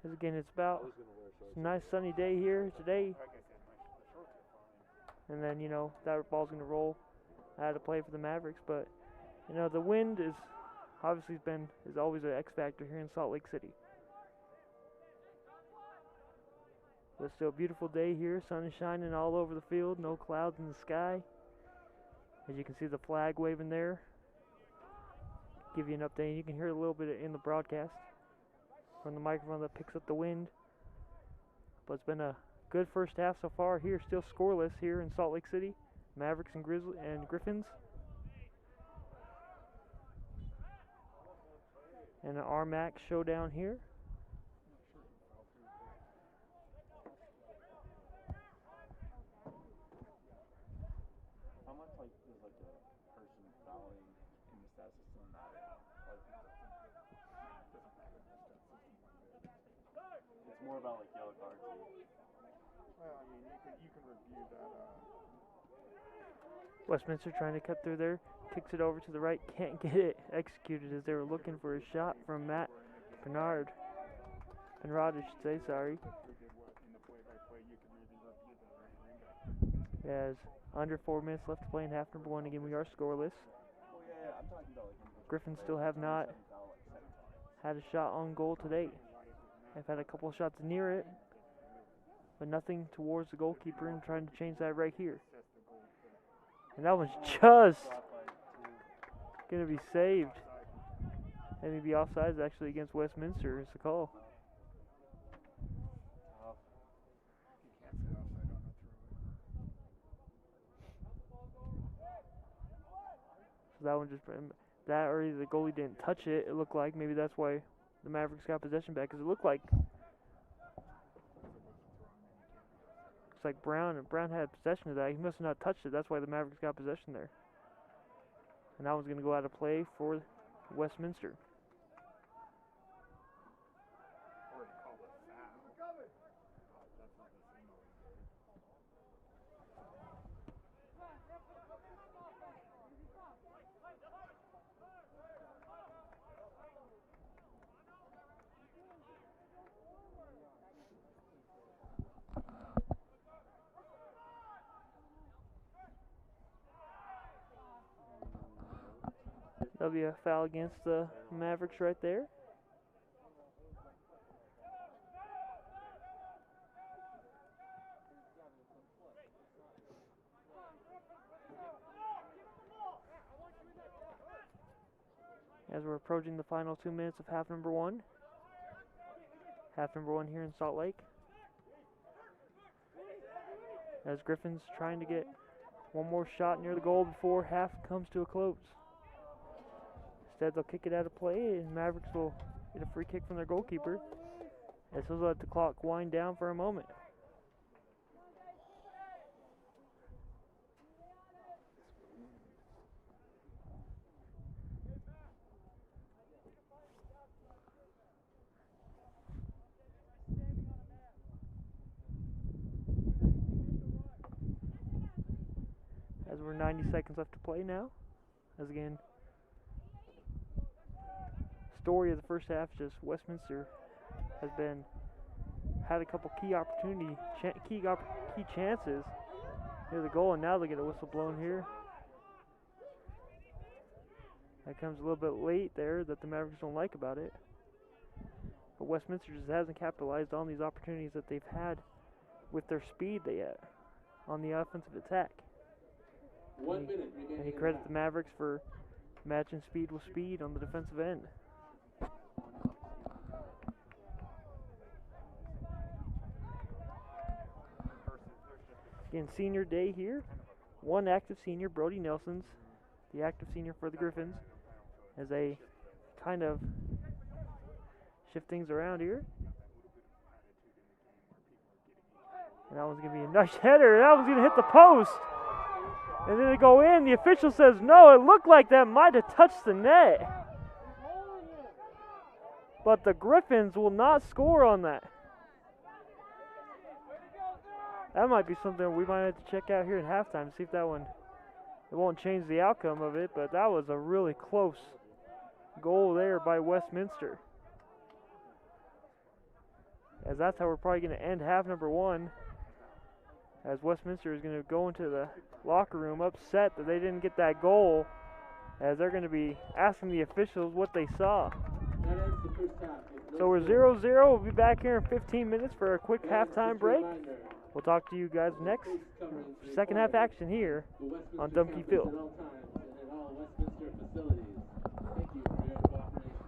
As again, it's a nice sunny day here today. And then, that ball's going to roll out of play for the Mavericks. But, the wind is obviously is always an X factor here in Salt Lake City. But it's still a beautiful day here. Sun is shining all over the field. No clouds in the sky. As you can see the flag waving there. Give you an update. You can hear a little bit in the broadcast. from the microphone that picks up the wind. But it's been a good first half so far here, still scoreless here in Salt Lake City. Mavericks and Griffins. And an RMAC showdown here. How much like is like a person fouling in the stat system that like doesn't matter in the stat system? It's more about like yellow cards. Well, I mean, you can review that. Westminster trying to cut through there, kicks it over to the right, can't get it executed as they were looking for a shot from Matt Penrod, I should say, sorry. As under 4 minutes left to play in half number one. Again, we are scoreless. Griffins still have not had a shot on goal to date. They've had a couple of shots near it, but nothing towards the goalkeeper, and trying to change that right here. And that one's just going to be saved. And maybe offsides actually against Westminster is the call. So that one just, that or either the goalie didn't touch it, it looked like. Maybe that's why the Mavericks got possession back, because it looked like Brown had possession of that. He must have not touched it. That's why the Mavericks got possession there. And that one's going to go out of play for Westminster. That'll be a foul against the Mavericks right there. As we're approaching the final 2 minutes of half number one. Half number one here in Salt Lake. As Griffins trying to get one more shot near the goal before half comes to a close. Instead, they'll kick it out of play, and Mavericks will get a free kick from their goalkeeper. As he'll let the clock wind down for a moment. As we're 90 seconds left to play now. As again, story of the first half, just Westminster has had a couple key chances near the goal, and now they get a whistle blown here. That comes a little bit late there, that the Mavericks don't like about it. But Westminster just hasn't capitalized on these opportunities that they've had with their speed on the offensive attack. 1 minute remaining. And he credits the Mavericks for matching speed with speed on the defensive end. Again, senior day here. One active senior, Brody Nelson's the active senior for the Griffins, as they kind of shift things around here. And that one's going to be a nice header. That one's going to hit the post. And then they go in. The official says no. It looked like that might have touched the net. But the Griffins will not score on that. That might be something we might have to check out here at halftime to see if that one, it won't change the outcome of it, but that was a really close goal there by Westminster. As that's how we're probably going to end half number one, as Westminster is going to go into the locker room upset that they didn't get that goal, as they're going to be asking the officials what they saw. So we're 0-0. We'll be back here in 15 minutes for a quick halftime break. We'll talk to you guys next. Second half action here on Dumpke Field. Thank you for your cooperation.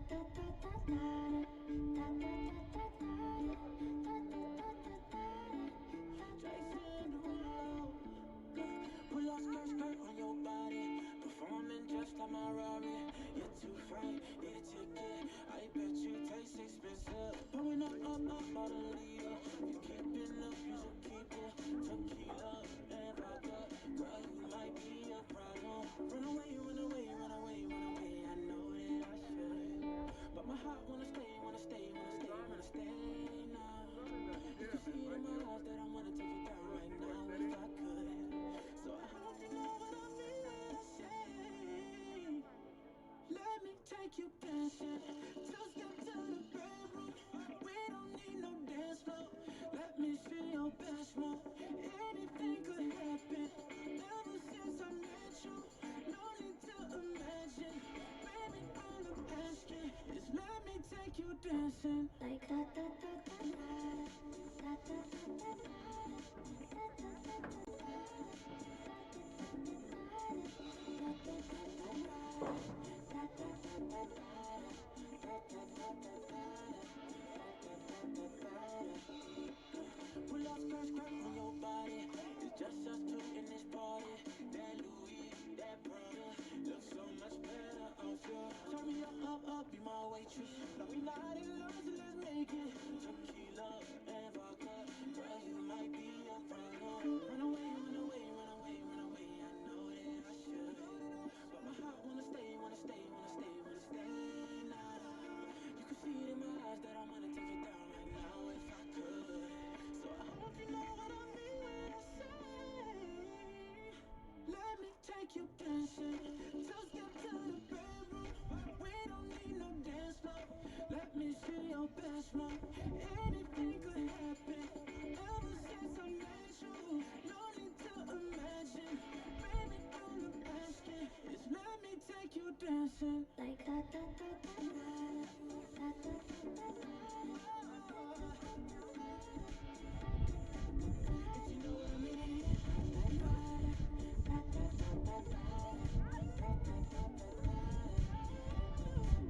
Pull off skirt on your body, performing just like my Rari. You're too fine, need a ticket. I bet you taste expensive. Pouring up out a leader. You keeping up, you should keep it. Tequila and vodka, girl, you might be a problem. Run away, run away, run away, run away. I know that I should, but my heart wanna stay, wanna stay, wanna stay, wanna stay now. You can see it in my eyes that I wanna take it down right now if I could. So I hope you know what I mean when I say, let me take you dancing. Two step to the bedroom. We don't need no dance floor. Let me see your best move. Anything could happen. Ever since I met you, no need to imagine. Baby, all I'm asking is let me take you dancing. Like da da da da da da da da da. Pull off skirt on your body. It's just us two in this party. That Louis, that Prada, looks so much better off you. Turn me up, be my waitress. Now we not in love, so let's make it. Tequila and vodka, girl, you might be a problem. Run away, run away, run away, run away. I know that I should, but my heart wanna stay, wanna stay, wanna stay, wanna stay now. You can see it in my eyes that I wanna take it down right now if I could. So I hope you know what I mean when I say, let me take you dancing. Two step to the bedroom. We don't need no dance floor. Let me see your best move. Anything could happen. Ever since I met you, no need to imagine. Baby, all I'm asking is let me take you dancing. Like da da da da da da da da da.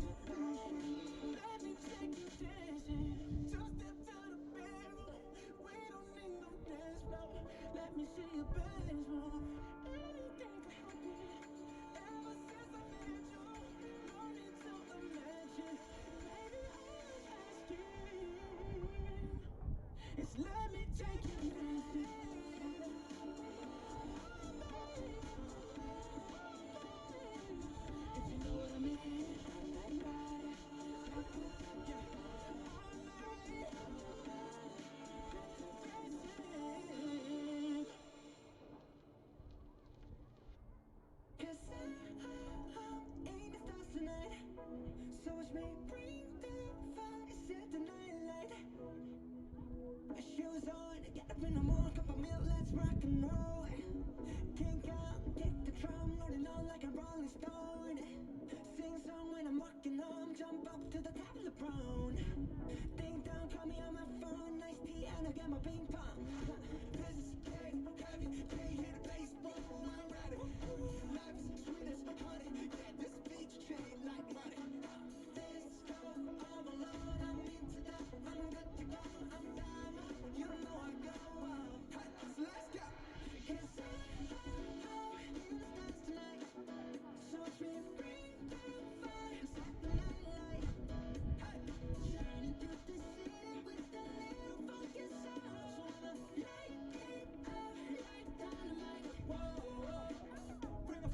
If you know what I mean. Let me take you dancing. Two step to the bedroom. We don't need no dance floor. Let me see your best move. Anything could happen. Ever since I met you, no need to imagine. Baby, all I'm asking is let me take you dancing. If you know what I mean. Cause I'm in the stars tonight. So watch me bring the fire, set the night light. My shoes on, get up in the morning, cup of milk, let's rock and roll. Kink out, kick the drum, rolling on like a rolling stone. Sing song when I'm walking home, jump up to the top of the brown. Ding dong, call me on my phone, nice tea and I get my ping pong. This is heavy, can't hear the bass, boom, I'm ready. Life is sweet as honey, yeah, this beach chain like money. This go all alone, I'm into that, I'm good to go, I'm down, you know I go on. Hey, so let's go. Cause I'm in the stars tonight, so watch me bring the fire, set the night light. Hey, shining through the city with a little funky sound. So I'ma light it up like dynamite. Whoa, whoa. Bring a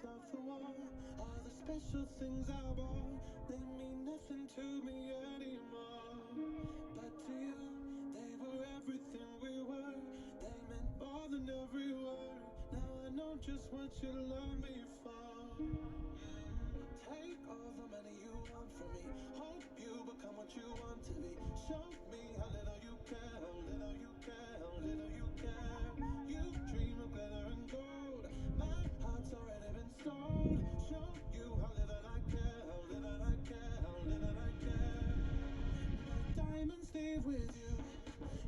off the wall. All the special things I bought, they mean nothing to me anymore. But to you, they were everything we were. They meant more than every word. Now I know just what you love me for. Take all the money you want from me. Hope you become what you want to be. Show me how little you care, how little you care, how little you care. You dream of glitter and gold. My heart's already been sold. Show you how little I care, how little I care, how little I care. My diamonds leave with you.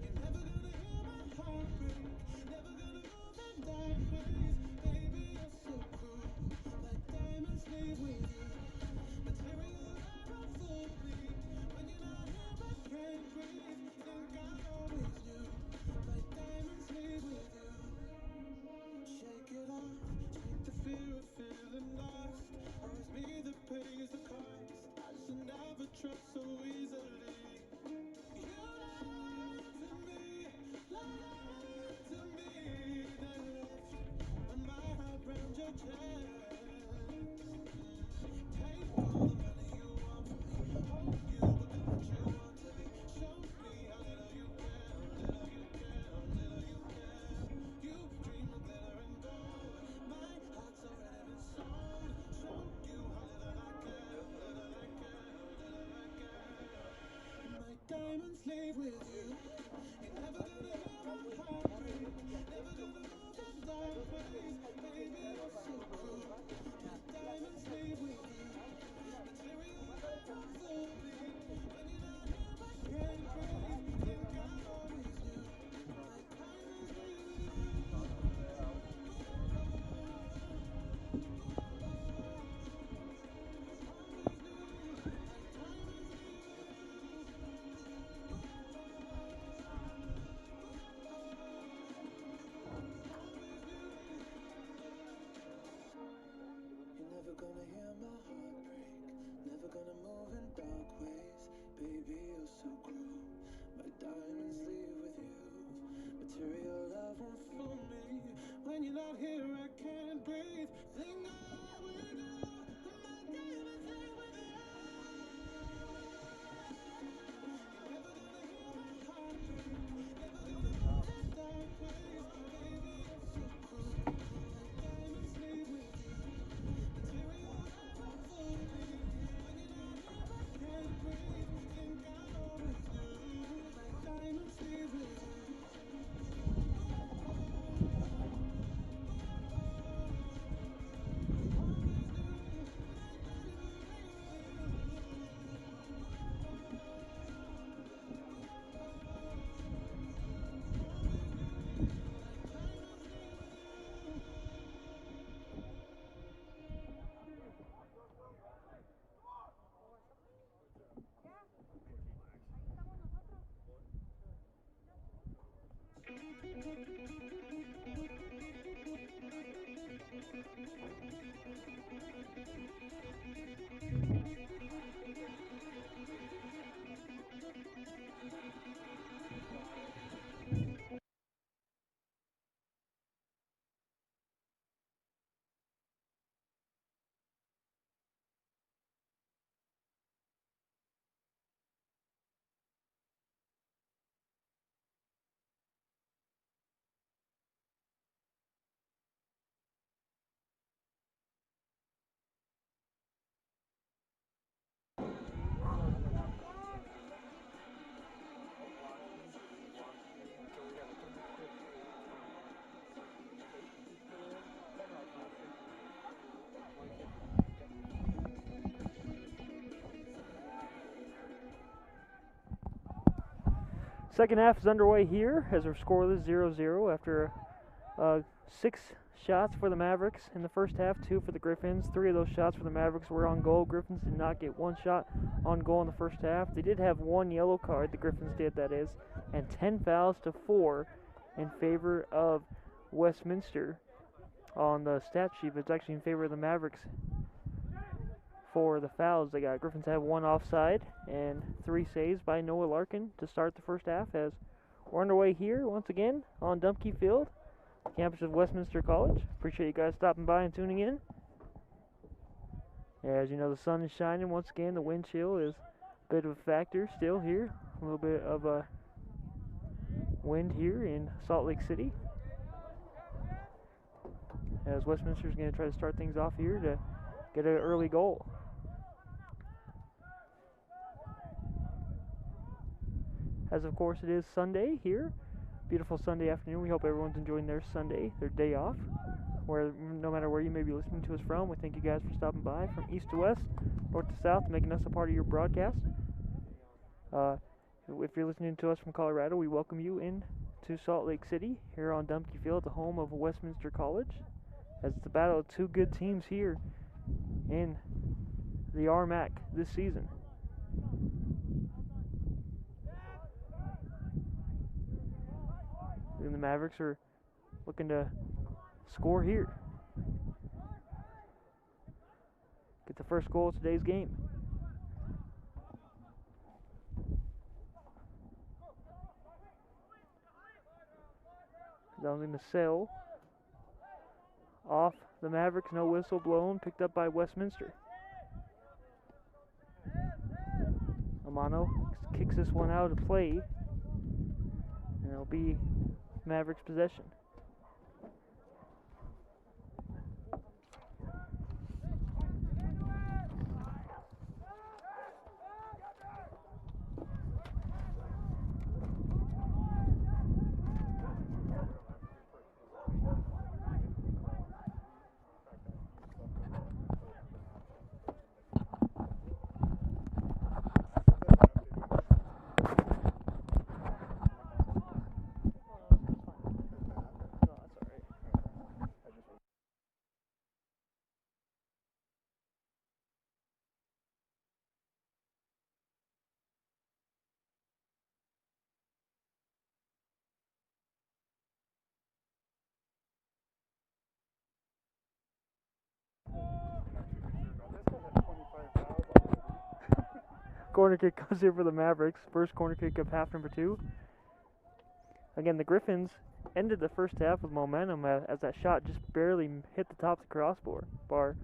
You're never gonna hear my heart break. Never gonna move in dark ways. Baby, you're so cruel. My diamonds leave with you. Material never fooled me. When you're not here, I can't breathe. Think I always knew. My diamonds leave with you. Shake it off. Shake the fear of feeling lost. Always me that pays the cost. I should never trust so easily. You lied to me. Lied to me. Then left when my heart round your chest. Take all the money you want from me. Hope you become what you want to be. Show me how little you care, how little you care, how little you care. You dream of glitter and gold. My heart's already been sold. Show you how little I care, how little I care, how little I care. My diamonds leave with you. You're never gonna hear my heart break. Never gonna move in dark ways. Baby, you're so cruel. My diamonds leave with you. Material never fooled me. When you're not here, I can't breathe. Think I always knew. My diamonds leave with you. You're never gonna hear my heart break. Never gonna move in dark ways. Baby, you're so cruel. My diamonds leave with you. Material love won't fool me. When you're not here, I can't breathe. Think I always knew. My diamonds leave with you. You're never gonna hear my heart break. Never gonna move in dark ways. Baby, you're so cruel. My diamonds leave with you. Material never fooled me. When you're not here, I can't breathe. Think I always knew. My diamonds leave with you. Second half is underway here as we're scoreless 0-0 after 6 shots for the Mavericks in the first half, 2 for the Griffins. 3 of those shots for the Mavericks were on goal. Griffins did not get 1 shot on goal in the first half. They did have 1 yellow card, the Griffins did, that is, and 10 fouls to 4 in favor of Westminster on the stat sheet, but it's actually in favor of the Mavericks for the fouls they got. Griffins have 1 offside and 3 saves by Noah Larkin to start the first half as we're underway here once again on Dumpke Field, campus of Westminster College. Appreciate you guys stopping by and tuning in. As you know, the sun is shining once again. The wind chill is a bit of a factor still here. A little bit of a wind here in Salt Lake City. As Westminster is going to try to start things off here to get an early goal. As of course it is Sunday here. Beautiful Sunday afternoon. We hope everyone's enjoying their Sunday, their day off. No matter where you may be listening to us from, we thank you guys for stopping by from east to west, north to south, making us a part of your broadcast. If you're listening to us from Colorado, we welcome you into Salt Lake City, here on Dumpke Field, the home of Westminster College, as it's a battle of two good teams here in the RMAC this season. And the Mavericks are looking to score here. Get the first goal of today's game. That was going to sail off the Mavericks. No whistle blown. Picked up by Westminster. Amano kicks this one out of play. And it'll be Mavericks possession. Corner kick comes here for the Mavericks. First corner kick of half number 2. Again, the Griffins ended the first half with momentum as that shot just barely hit the top of the crossbar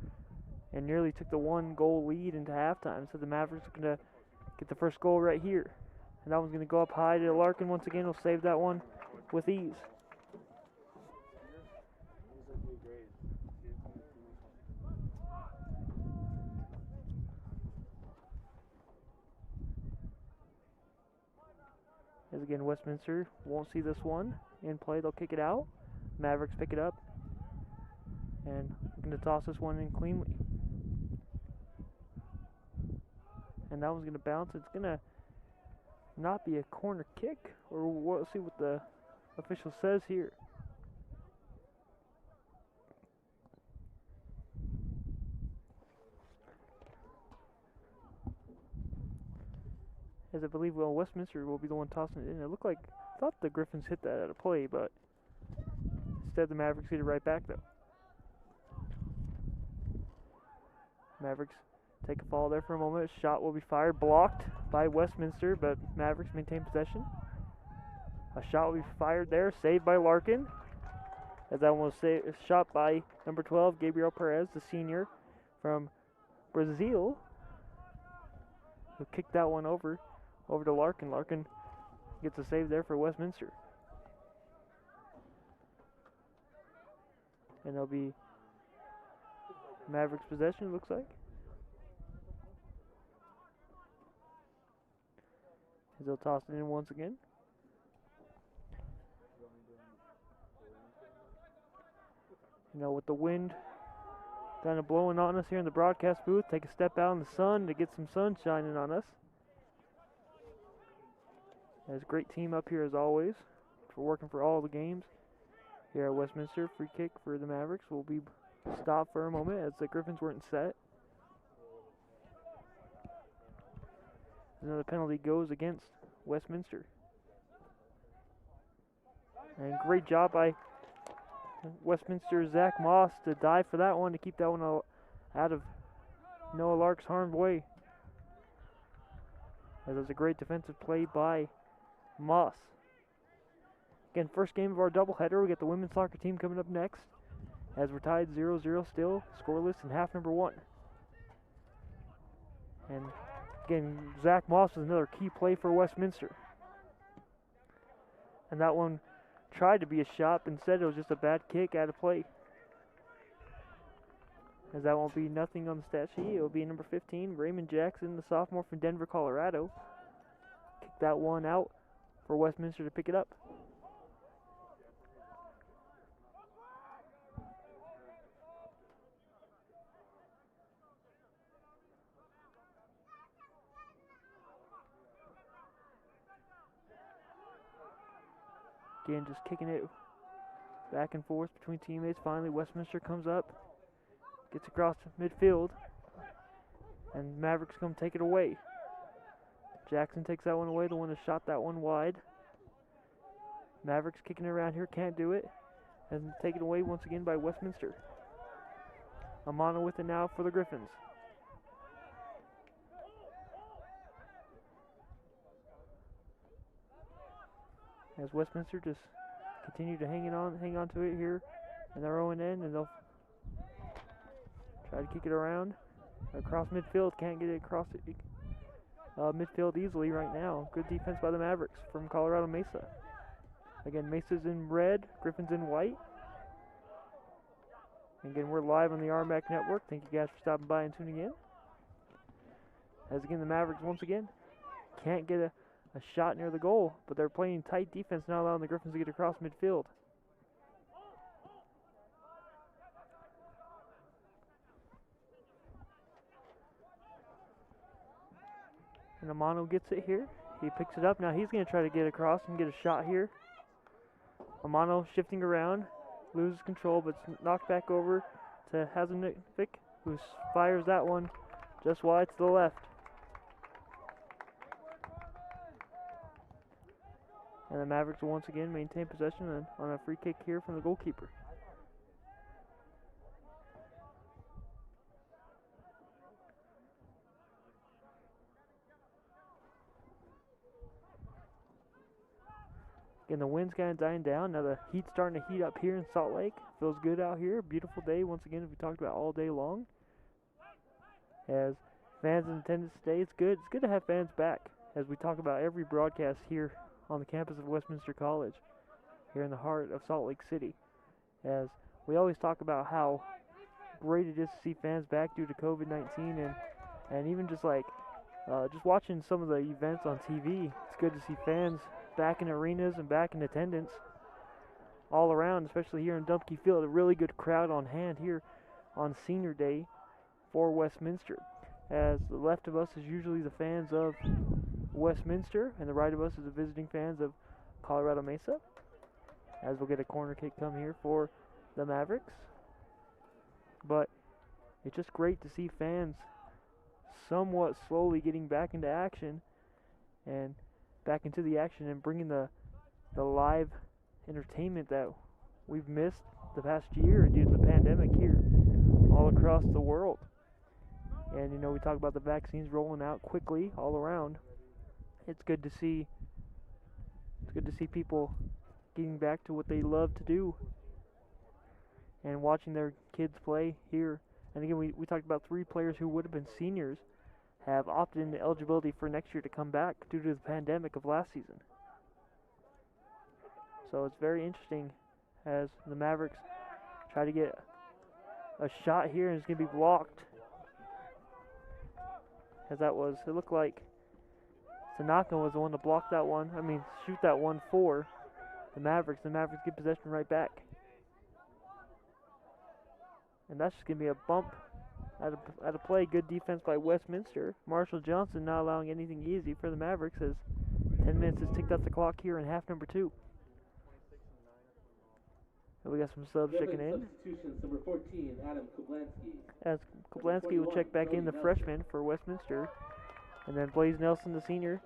and nearly took the 1-goal lead into halftime. So the Mavericks are going to get the first goal right here. And that one's going to go up high to Larkin once again. He'll save that one with ease. As again, Westminster won't see this one in play. They'll kick it out. Mavericks pick it up. And looking to toss this one in cleanly. And that one's going to bounce. It's going to not be a corner kick. Or we'll see what the official says here. As I believe, Westminster will be the one tossing it in. It looked like, I thought the Griffins hit that out of play, but instead the Mavericks hit it right back though. Mavericks take a fall there for a moment. A shot will be fired, blocked by Westminster, but Mavericks maintain possession. A shot will be fired there, saved by Larkin. As that one was shot by number 12, Gabriel Perez, the senior from Brazil, who kicked that one over to Larkin. Larkin gets a save there for Westminster. And there'll be Mavericks possession, it looks like. As they'll toss it in once again. You know, with the wind kind of blowing on us here in the broadcast booth, take a step out in the sun to get some sun shining on us. There's a great team up here as always for working for all the games here at Westminster. Free kick for the Mavericks will be stopped for a moment as the Griffins weren't set. Another penalty goes against Westminster. And great job by Westminster's Zach Moss to dive for that one, to keep that one out of Noah Lark's harmed way. That was a great defensive play by Moss. Again, first game of our doubleheader. We got the women's soccer team coming up next, as we're tied 0-0 still, scoreless in half number 1. And again, Zach Moss was another key play for Westminster. And that one tried to be a shot, but instead it was just a bad kick out of play. As that won't be nothing on the stat sheet. It will be number 15, Raymond Jackson, the sophomore from Denver, Colorado. Kick that one out for Westminster to pick it up. Again, just kicking it back and forth between teammates. Finally, Westminster comes up, gets across midfield, and Mavericks come take it away. Jackson takes that one away, the one that shot that one wide. Mavericks kicking it around here, can't do it, and taken away once again by Westminster. Amano with it now for the Griffins. As Westminster just continue to hang on to it here in their own end, and they'll try to kick it around across midfield. Can't get it across midfield easily right now. Good defense by the Mavericks from Colorado Mesa. Again, Mesa's in red, Griffins in white. Again, we're live on the RMAC network. Thank you guys for stopping by and tuning in. As again, the Mavericks once again can't get a shot near the goal, but they're playing tight defense, not allowing the Griffins to get across midfield. And Amano gets it here. He picks it up. Now he's going to try to get across and get a shot here. Amano shifting around, loses control, but it's knocked back over to Hazanovic, who fires that one just wide to the left. And the Mavericks will once again maintain possession on a free kick here from the goalkeeper. Again, the wind's kind of dying down. Now the heat's starting to heat up here in Salt Lake. Feels good out here. Beautiful day once again, as we talked about all day long. As fans in attendance today, it's good. It's good to have fans back, as we talk about every broadcast here on the campus of Westminster College, here in the heart of Salt Lake City. As we always talk about how great it is to see fans back due to COVID-19, and even just like just watching some of the events on TV. It's good to see fans back in arenas and back in attendance all around, especially here in Dumpke Field. A really good crowd on hand here on Senior Day for Westminster. As the left of us is usually the fans of Westminster, and the right of us is the visiting fans of Colorado Mesa. As we'll get a corner kick come here for the Mavericks. But it's just great to see fans somewhat slowly getting back into action, and back into the action, and bringing the live entertainment that we've missed the past year due to the pandemic here all across the world. And you know, we talk about the vaccines rolling out quickly all around. It's good to see people getting back to what they love to do and watching their kids play here. And again, we talked about 3 players who would have been seniors have opted into eligibility for next year to come back due to the pandemic of last season. So it's very interesting as the Mavericks try to get a shot here, and it's going to be blocked. As it looked like Tanaka was the one to block that one. Shoot that one for the Mavericks. The Mavericks get possession right back. And that's just going to be a bump out of play. Good defense by Westminster. Marshall Johnson not allowing anything easy for the Mavericks, as 10 minutes has ticked up the clock here in half number 2. And we got some subs checking in. Substitutions, number 14, Adam Koblansky. As Koblansky will check back in, the freshman for Westminster. And then Blaze Nelson, the senior.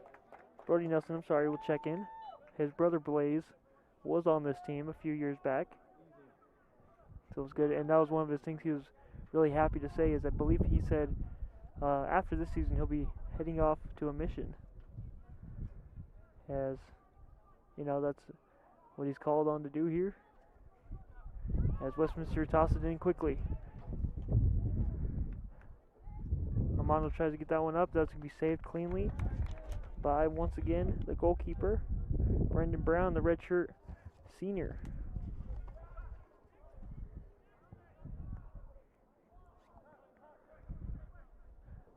Brody Nelson, will check in. His brother Blaze was on this team a few years back. So it was good. And that was one of his things he was really happy to say, is I believe he said after this season he'll be heading off to a mission. As, you know, that's what he's called on to do here. As Westminster tosses it in quickly. Amano tries to get that one up. That's going to be saved cleanly by, once again, the goalkeeper, Brendan Brown, the redshirt senior.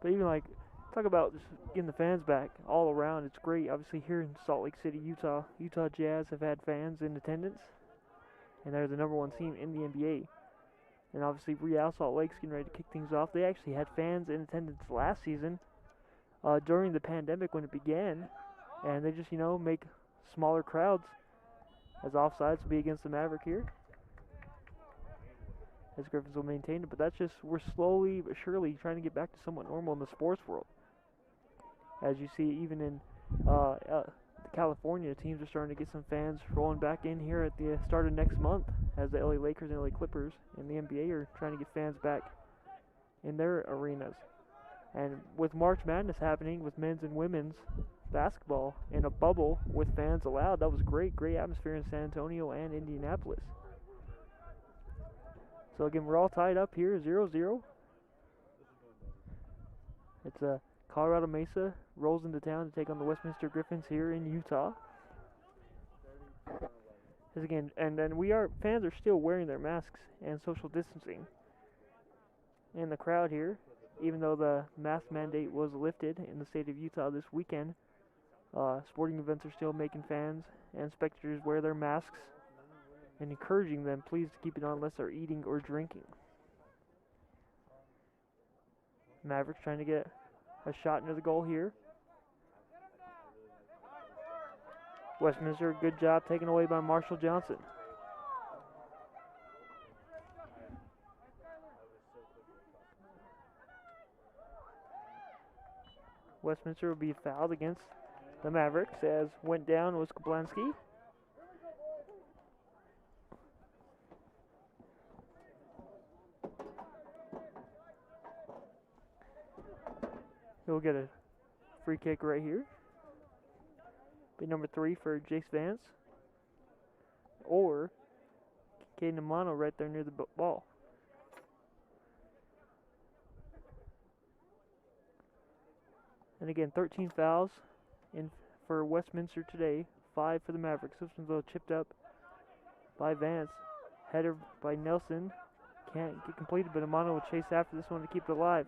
But even like, talk about just getting the fans back all around. It's great. Obviously here in Salt Lake City, Utah Jazz have had fans in attendance, and they're the #1 team in the NBA. And obviously Real Salt Lake's getting ready to kick things off. They actually had fans in attendance last season during the pandemic when it began, and they just, make smaller crowds, as offsides will be against the Mavericks here, as Griffins will maintain it. But that's just, we're slowly but surely trying to get back to somewhat normal in the sports world. As you see, even in California, teams are starting to get some fans rolling back in here at the start of next month, as the LA Lakers and LA Clippers and the NBA are trying to get fans back in their arenas. And with March Madness happening with men's and women's basketball in a bubble with fans allowed, that was great atmosphere in San Antonio and Indianapolis. So again, we're all tied up here, 0-0. It's Colorado Mesa rolls into town to take on the Westminster Griffins here in Utah. As again, and then fans are still wearing their masks and social distancing in the crowd here, even though the mask mandate was lifted in the state of Utah this weekend. Sporting events are still making fans and spectators wear their masks and encouraging them, please, to keep it on unless they're eating or drinking. Mavericks trying to get a shot into the goal here. Westminster, good job taken away by Marshall Johnson. Westminster will be fouled against the Mavericks, as went down was Kablanski. He'll get a free kick right here. Be number 3 for Jace Vance. Or Caden Amano right there near the ball. And again, 13 fouls for Westminster today. 5 for the Mavericks. This one's a little chipped up by Vance. Header by Nelson. Can't get completed, but Amano will chase after this one to keep it alive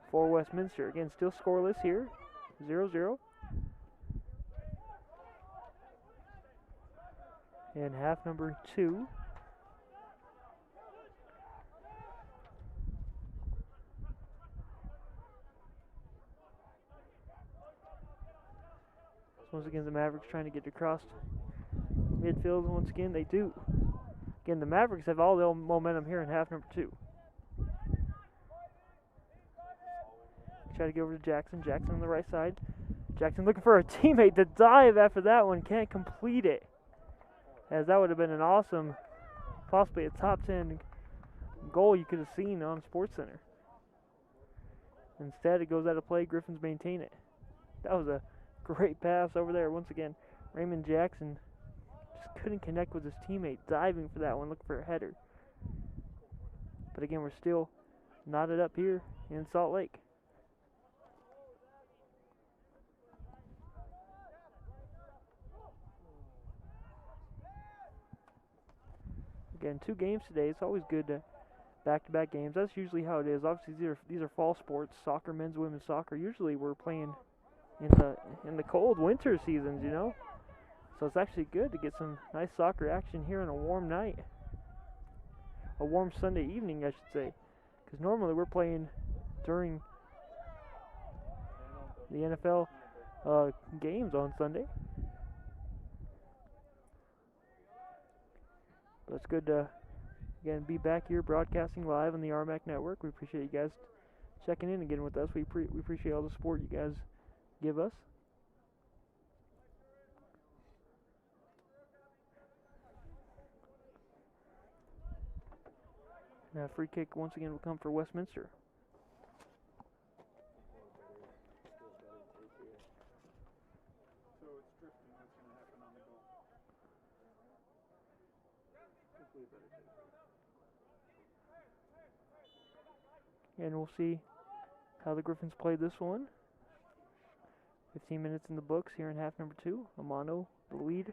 for Westminster. Again, still scoreless here. 0-0. And half number 2. Once again, the Mavericks trying to get across midfield. Once again, they do. Again, the Mavericks have all the momentum here in half number 2. Try to get over to Jackson. Jackson on the right side. Jackson looking for a teammate to dive after that one. Can't complete it, as that would have been an awesome, possibly a top 10 goal you could have seen on SportsCenter. Instead, it goes out of play. Griffins maintain it. That was a great pass over there. Once again, Raymond Jackson just couldn't connect with his teammate, diving for that one, looking for a header. But again, we're still knotted up here in Salt Lake. Again, 2 games today. It's always good to back-to-back games. That's usually how it is. Obviously, these are fall sports, soccer, men's, women's soccer. Usually, we're playing in the cold winter seasons, So it's actually good to get some nice soccer action here on a warm night, a warm Sunday evening, I should say, because normally we're playing during the NFL games on Sunday. But it's good to, again, be back here broadcasting live on the RMAC network. We appreciate you guys checking in again with us. We appreciate all the support you guys give us. Now, free kick once again will come for Westminster. So it's drifting. What's going to happen on the goal? And we'll see how the Griffins played this one. 15 minutes in the books here in half number 2. Amano, the lead.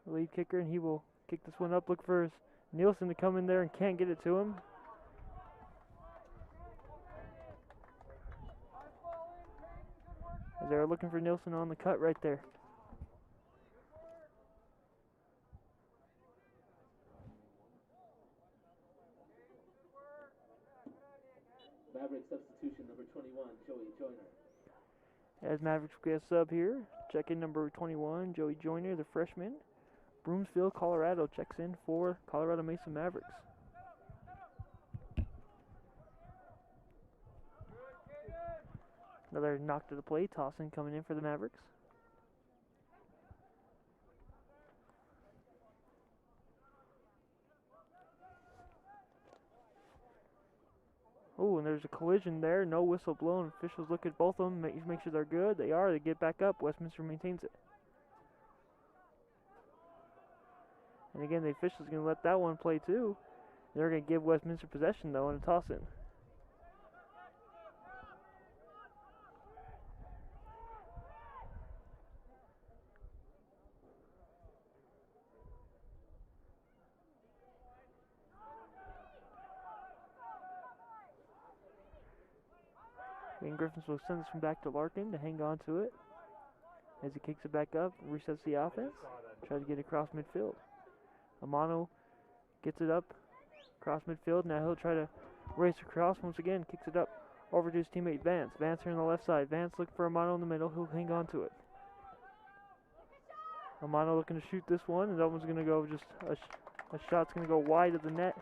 The lead kicker, and he will kick this one up. Look for Nielsen to come in there and can't get it to him. As they're looking for Nielsen on the cut right there. Mavericks substitution number 21, Joey Joyner. As Mavericks get a sub here, check in number 21, Joey Joyner, the freshman. Broomsville, Colorado, checks in for Colorado Mesa Mavericks. Another knock to the play, tossing coming in for the Mavericks. Oh, and there's a collision there. No whistle blown. Officials look at both of them, make sure they're good. They are. They get back up. Westminster maintains it. And again, the officials are going to let that one play too. They're going to give Westminster possession though and a toss in. And Griffins will send this one back to Larkin to hang on to it as he kicks it back up, resets the offense, tries to get across midfield. Amano gets it up across midfield. Now he'll try to race across once again, kicks it up over to his teammate Vance. Vance here on the left side. Vance looking for Amano in the middle. He'll hang on to it. Amano looking to shoot this one, and that one's going to go just a shot's going to go wide of the net.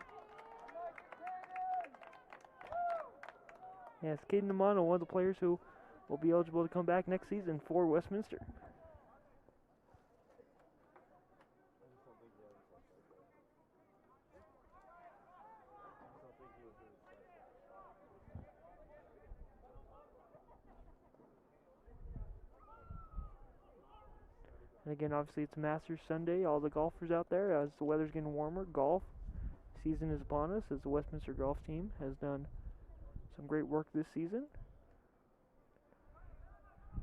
Yes, Caden Amano, one of the players who will be eligible to come back next season for Westminster. And again, obviously it's Masters Sunday. All the golfers out there, as the weather's getting warmer, golf season is upon us as the Westminster golf team has done some great work this season.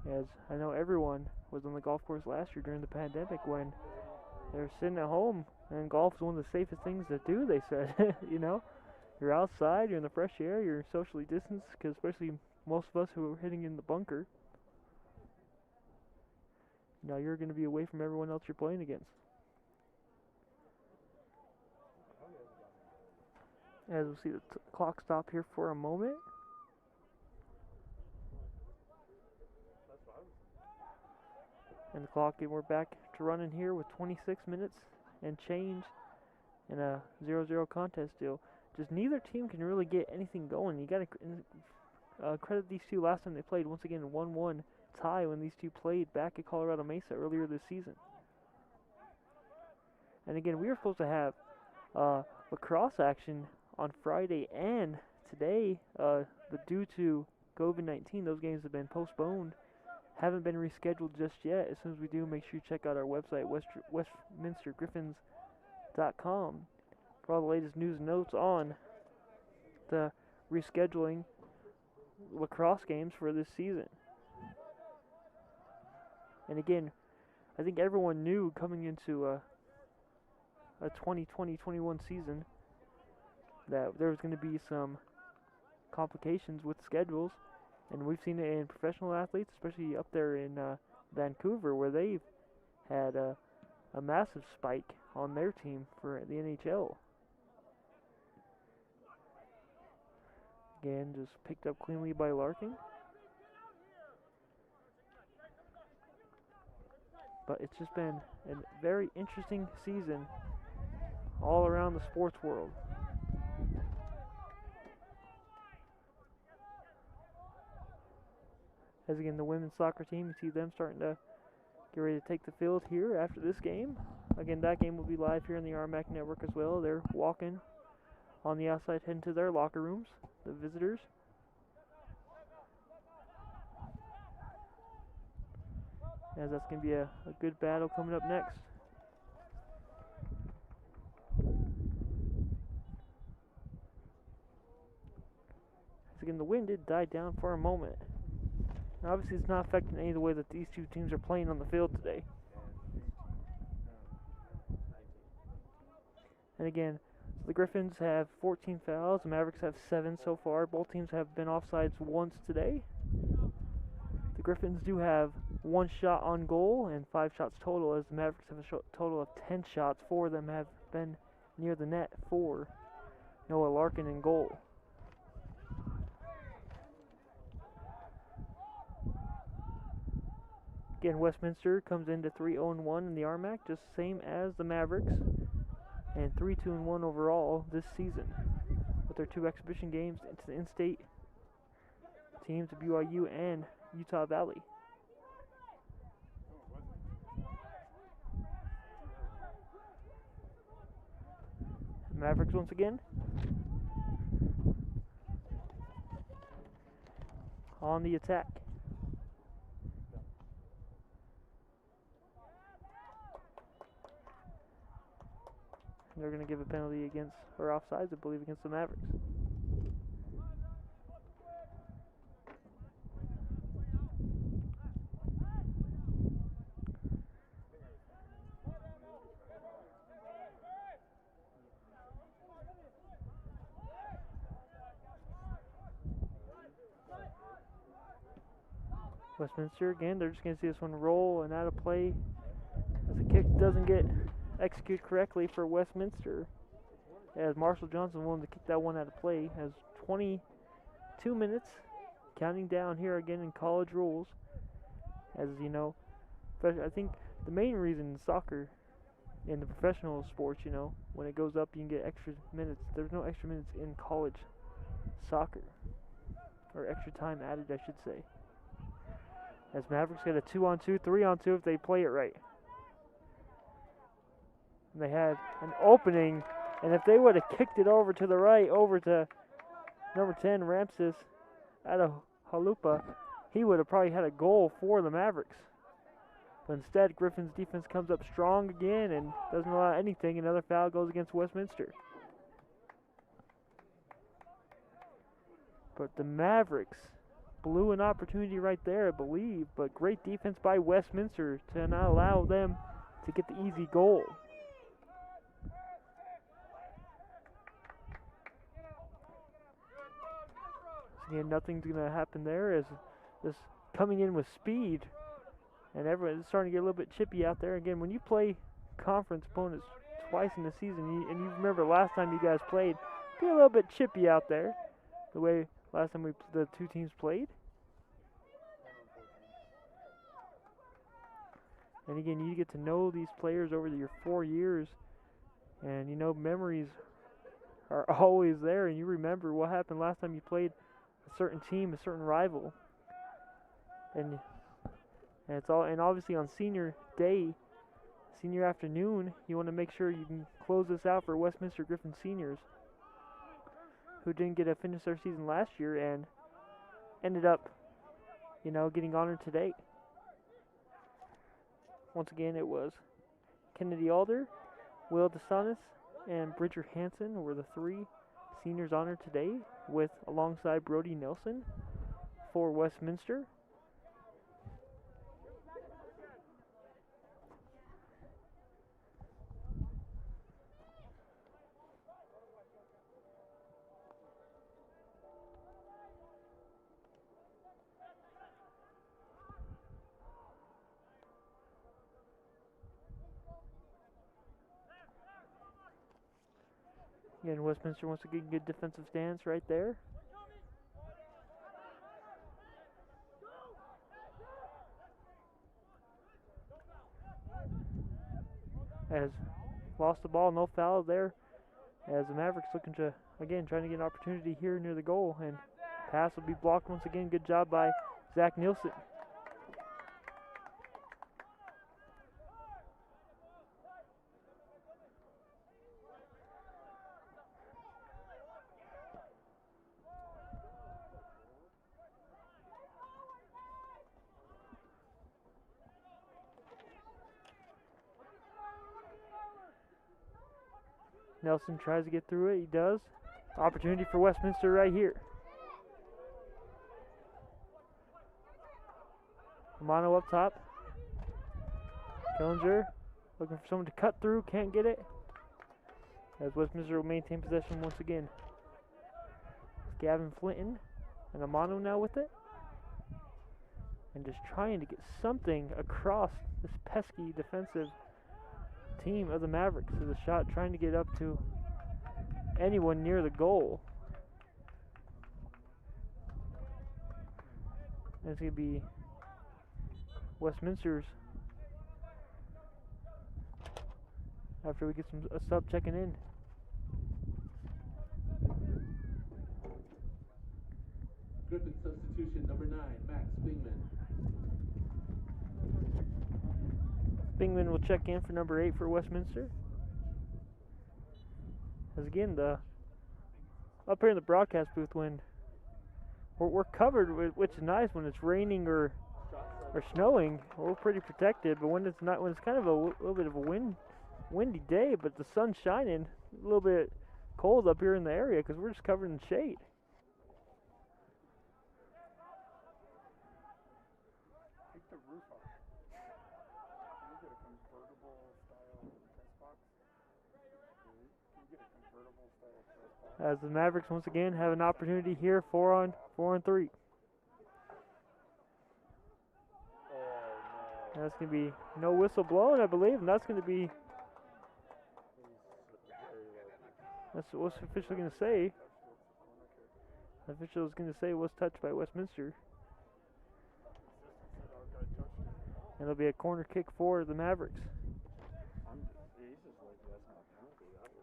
As I know everyone was on the golf course last year during the pandemic when they were sitting at home, and golf is one of the safest things to do, they said. You know, you're outside, you're in the fresh air, you're socially distanced, because especially most of us who are hitting in the bunker, now you're going to be away from everyone else you're playing against. As we'll see the clock stop here for a moment. And the clock, and we're back to running here with 26 minutes and change in a 0-0 contest deal. Just neither team can really get anything going. You got to credit these two last time they played. Once again, 1-1 tie when these two played back at Colorado Mesa earlier this season. And again, we were supposed to have lacrosse action on Friday and today, but due to COVID-19, those games have been postponed. Haven't been rescheduled just yet. As soon as we do, make sure you check out our website, westminstergriffins.com, for all the latest news and notes on the rescheduling lacrosse games for this season. And again, I think everyone knew coming into a 2020-21 season that there was going to be some complications with schedules, and we've seen it in professional athletes, especially up there in Vancouver, where they've had a massive spike on their team for the NHL. Again, just picked up cleanly by Larkin. But it's just been a very interesting season all around the sports world. As again, the women's soccer team, you see them starting to get ready to take the field here after this game. Again, that game will be live here on the RMAC network as well. They're walking on the outside, heading to their locker rooms, the visitors. As that's going to be a good battle coming up next. again, the wind did die down for a moment. And obviously, it's not affecting any of the way that these two teams are playing on the field today. And again, the Griffins have 14 fouls. The Mavericks have 7 so far. Both teams have been offsides once today. The Griffins do have 1 shot on goal and 5 shots total, as the Mavericks have a total of 10 shots. 4 of them have been near the net for Noah Larkin in goal. Again, Westminster comes into 3-0-1 in the RMAC, just same as the Mavericks, and 3-2-1 overall this season, with their 2 exhibition games into the in-state teams of BYU and Utah Valley. Mavericks once again on the attack. And they're going to give a penalty against, or offsides, I believe, against the Mavericks. Westminster again, they're just going to see this one roll and out of play as the kick doesn't get executed correctly for Westminster, as Marshall Johnson wanted to kick that one out of play. Has 22 minutes counting down here again in college rules. As you know, I think the main reason in soccer, in the professional sports, you know, when it goes up you can get extra minutes. There's no extra minutes in college soccer, or extra time added I should say. As Mavericks get a 2-on-2, 3-on-2 if they play it right. And they had an opening, and if they would have kicked it over to the right, over to number 10, Ramses out of Halupa, he would have probably had a goal for the Mavericks. But instead, Griffin's defense comes up strong again and doesn't allow anything. Another foul goes against Westminster. But the Mavericks blew an opportunity right there, I believe, but great defense by Westminster to not allow them to get the easy goal. So again, nothing's going to happen there, as just coming in with speed, and everyone's starting to get a little bit chippy out there. Again, when you play conference opponents twice in the season, and you remember last time you guys played, be a little bit chippy out there, the way last time the two teams played. And again, you get to know these players over your 4 years, and you know memories are always there, and you remember what happened last time you played a certain team, a certain rival. And it's all, and obviously on senior day, senior afternoon, you want to make sure you can close this out for Westminster Griffin seniors, who didn't get to finish their season last year and ended up, you know, getting honored today. Once again, it was Kennedy Alder, Will DeSantis, and Bridger Hansen were the 3 seniors honored today, with alongside Brody Nelson for Westminster. Again, Westminster wants to get a good defensive stance right there. As lost the ball, no foul there. As the Mavericks looking to, again, trying to get an opportunity here near the goal. And pass will be blocked once again. Good job by Zach Nielsen. Nelson tries to get through it. He does. Opportunity for Westminster right here. Mono up top. Killinger looking for someone to cut through, can't get it. As Westminster will maintain possession once again. Gavin Flinton and Amano now with it. And just trying to get something across this pesky defensive team of the Mavericks. So the shot trying to get up to anyone near the goal. And it's going to be Westminster's after we get a sub checking in. Griffins substitution number 9, Max Bingman. Bingman will check in for number 8 for Westminster. As again, up here in the broadcast booth, when we're covered, which is nice when it's raining or snowing, we're pretty protected. But when it's not, when it's kind of a little bit of a windy day, but the sun's shining, a little bit cold up here in the area because we're just covered in shade. Take the roof off. Can you get a convertible style press box? Can you get a convertible style press box? As the Mavericks once again have an opportunity here, 4 on 3. And that's going to be no whistle blown, I believe, and that's going to be. That's what's officially going to say. The official is going to say it was touched by Westminster. And it'll be a corner kick for the Mavericks.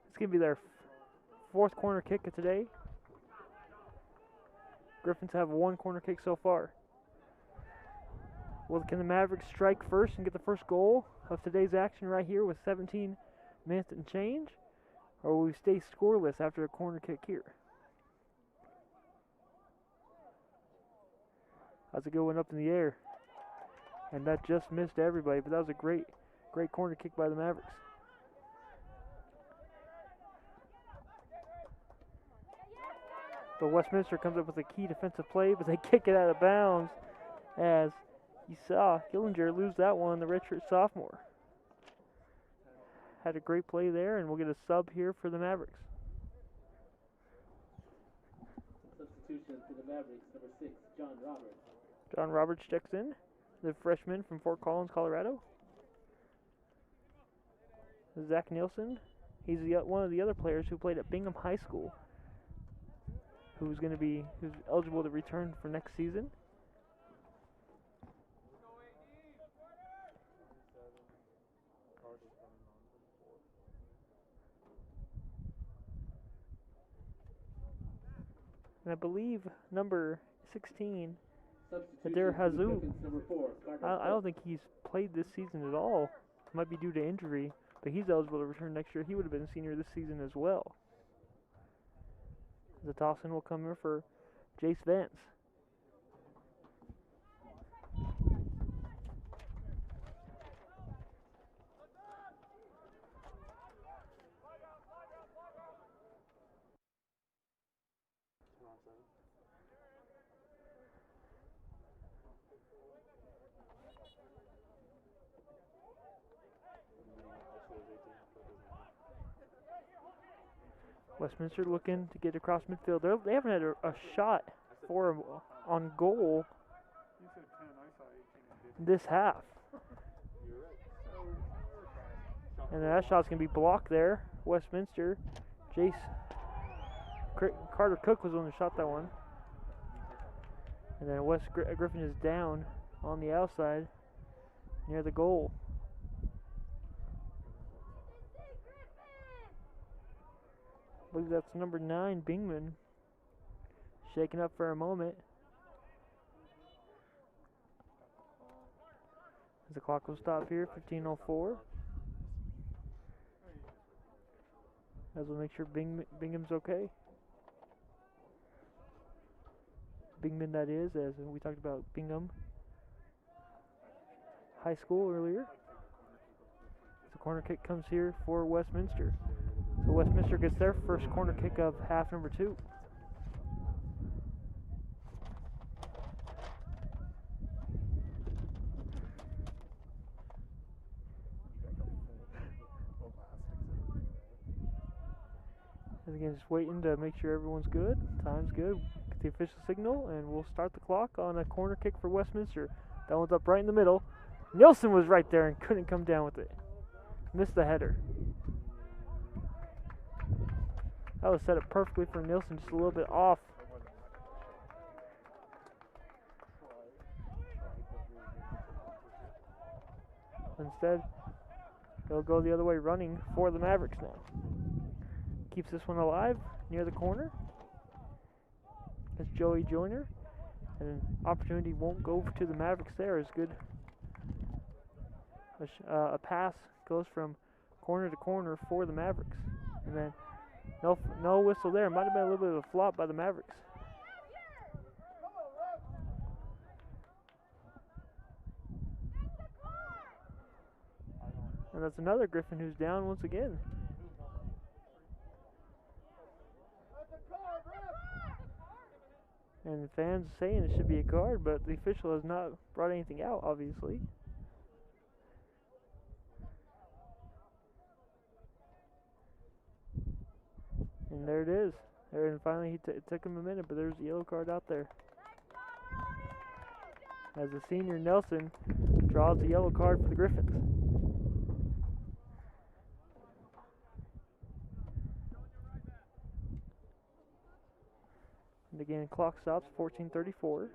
It's going to be their 4th corner kick of today. Griffins have 1 corner kick so far. Well, can the Mavericks strike first and get the first goal of today's action right here with 17 minutes and change? Or will we stay scoreless after a corner kick here? That's a good one up in the air. And that just missed everybody, but that was a great corner kick by the Mavericks. But Westminster comes up with a key defensive play, but they kick it out of bounds as you saw Killinger lose that one, the redshirt sophomore. Had a great play there, and we'll get a sub here for the Mavericks. Substitution for the Mavericks, number 6, John Roberts. John Roberts checks in, the freshman from Fort Collins, Colorado. Zach Nielsen, he's one of the other players who played at Bingham High School, who's eligible to return for next season. And I believe number 16, Adair Hazoo, I don't think he's played this season at all. It might be due to injury, but he's eligible to return next year. He would have been a senior this season as well. The toss-in will come here for Jace Vance. Westminster looking to get across midfield. They haven't had a shot for him on goal this half. And that shot's going to be blocked there. Westminster. Carter Cook was the one who shot that one. And then Griffin is down on the outside near the goal. I believe that's number 9, Bingman. Shaken up for a moment. As the clock will stop here, 15:04. As we'll make sure Bingham's okay. Bingman, that is, as we talked about Bingham High School earlier. The corner kick comes here for Westminster. So Westminster gets their first corner kick of half number 2. And again, just waiting to make sure everyone's good. Time's good. Get the official signal, and we'll start the clock on a corner kick for Westminster. That one's up right in the middle. Nielsen was right there and couldn't come down with it. Missed the header. That was set up perfectly for Nielsen, just a little bit off. Instead, they'll go the other way, running for the Mavericks now. Keeps this one alive near the corner. It's Joey Joyner. And an opportunity won't go to the Mavericks there. Is good. A pass goes from corner to corner for the Mavericks. And then no whistle there. Might have been a little bit of a flop by the Mavericks. And that's another Griffin who's down once again. And the fans saying it should be a card, but the official has not brought anything out, obviously. And there it is. And finally, it took him a minute, but there's a yellow card out there. As the senior Nelson draws the yellow card for the Griffins. And again, clock stops, 14:34.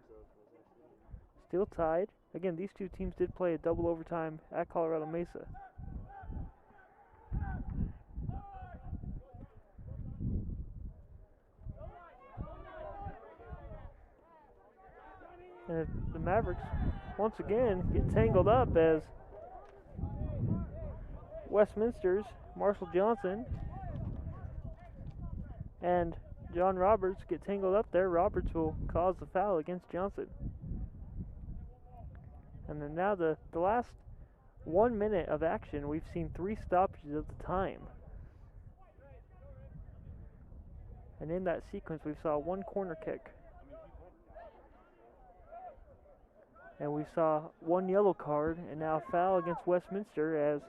Still tied. Again, these two teams did play a double overtime at Colorado Mesa. And the Mavericks, once again, get tangled up as Westminster's Marshall Johnson and John Roberts get tangled up there. Roberts will cause the foul against Johnson. And then now the last 1 minute of action, we've seen 3 stoppages at the time. And in that sequence, we saw 1 corner kick. And we saw 1 yellow card, and now a foul against Westminster, as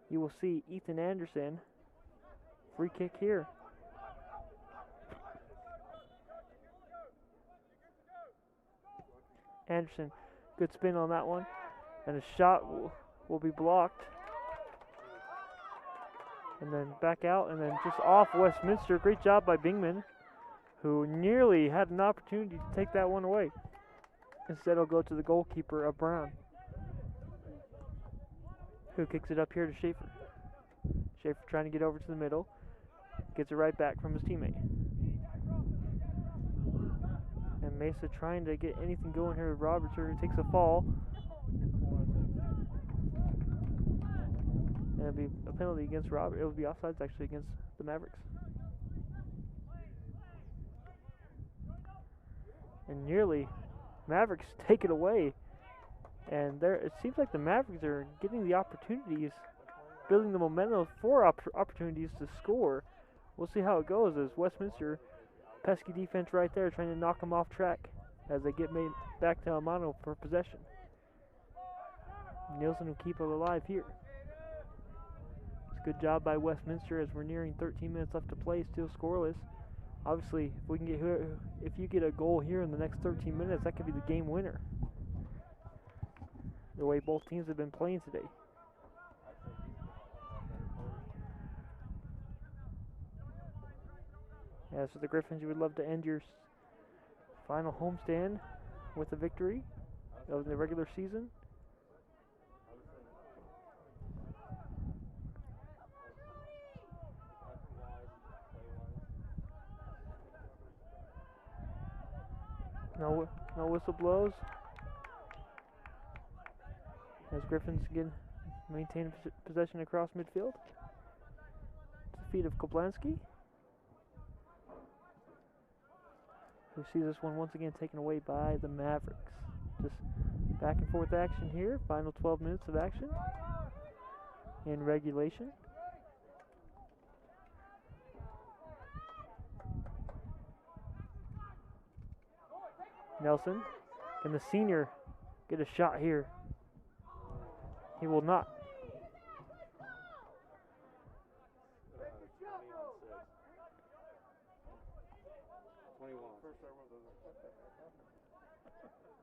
you will see Ethan Anderson. Free kick here. Anderson, good spin on that one. And a shot will be blocked. And then back out, and then just off Westminster. Great job by Bingman, who nearly had an opportunity to take that one away. Instead, it'll go to the goalkeeper of Brown, who kicks it up here to Schaefer. Schaefer trying to get over to the middle. Gets it right back from his teammate. And Mesa trying to get anything going here with Roberts, who takes a fall. And it'll be a penalty against Robert. It'll be offsides actually against the Mavericks. And nearly Mavericks take it away. And there, it seems like the Mavericks are getting the opportunities, building the momentum for opportunities to score. We'll see how it goes as Westminster, pesky defense right there, trying to knock them off track as they get made back to Amano for possession. Nielsen will keep it alive here. It's a good job by Westminster as we're nearing 13 minutes left to play, still scoreless. Obviously, if we can get if you get a goal here in the next 13 minutes, that could be the game winner. The way both teams have been playing today. As for the Griffins, you would love to end your final homestand with a victory of the regular season. No whistle blows. As Griffins again maintain possession across midfield. To the feet of Koblanski, who sees this one once again taken away by the Mavericks. Just back and forth action here. Final 12 minutes of action in regulation. Nelson, can the senior get a shot here? He will not. he won't.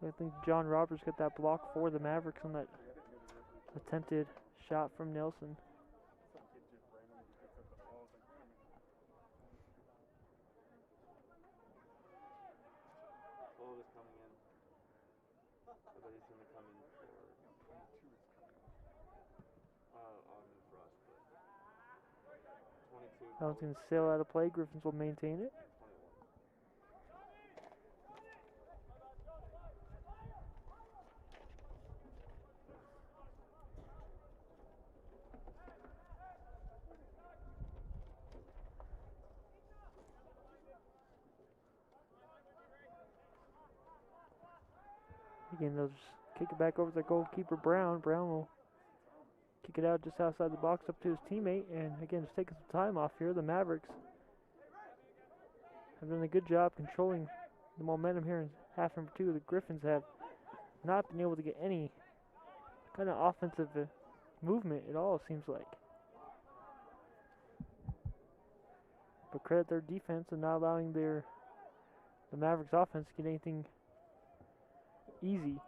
I think John Roberts got that block for the Mavericks on that attempted shot from Nelson. Slow is coming in. I bet he's going to come in for 22 is coming in. On his rush, but 22. That one's going to sail out of play. Griffins will maintain it. 21. Again, they'll just kick it back over to the goalkeeper, Brown. Brown will kick it out just outside the box up to his teammate. And again, just taking some time off here. The Mavericks have done a good job controlling the momentum here in half number 2. The Griffins have not been able to get any kind of offensive movement at all, it seems like. But credit their defense and not allowing the Mavericks offense to get anything easy.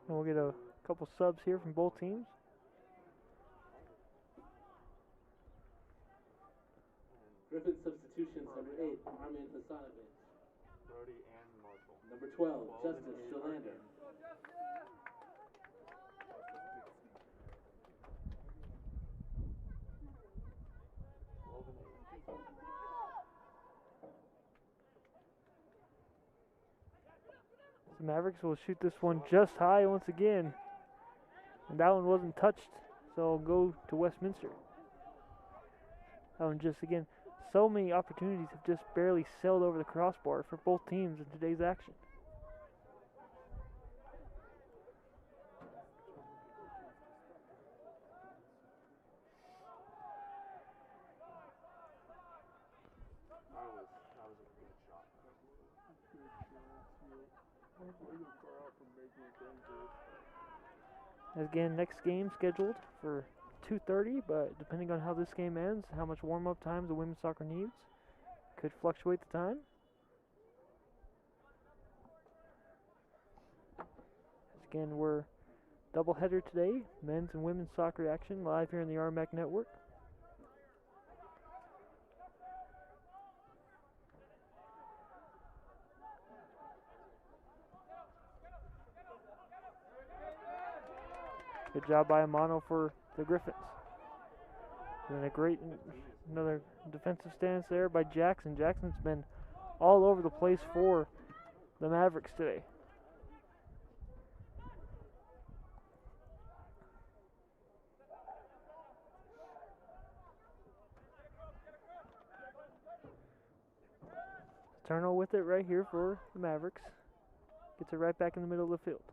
And we'll get a couple subs here from both teams. Griffin substitutions, number 8, Armin Hasanovich. Brody and Marshall. Number 12, Justice Shalander. The Mavericks will shoot this one just high once again. And that one wasn't touched, so it'll go to Westminster. That one just, again, so many opportunities have just barely sailed over the crossbar for both teams in today's action. That was a good shot. Again, next game scheduled for 2:30, but depending on how this game ends, how much warm-up time the women's soccer needs, could fluctuate the time. Again, we're doubleheader today, men's and women's soccer action live here in the RMAC network. Good job by Amano for the Griffins. And a great, another defensive stance there by Jackson. Jackson's been all over the place for the Mavericks today. Turno with it right here for the Mavericks. Gets it right back in the middle of the field.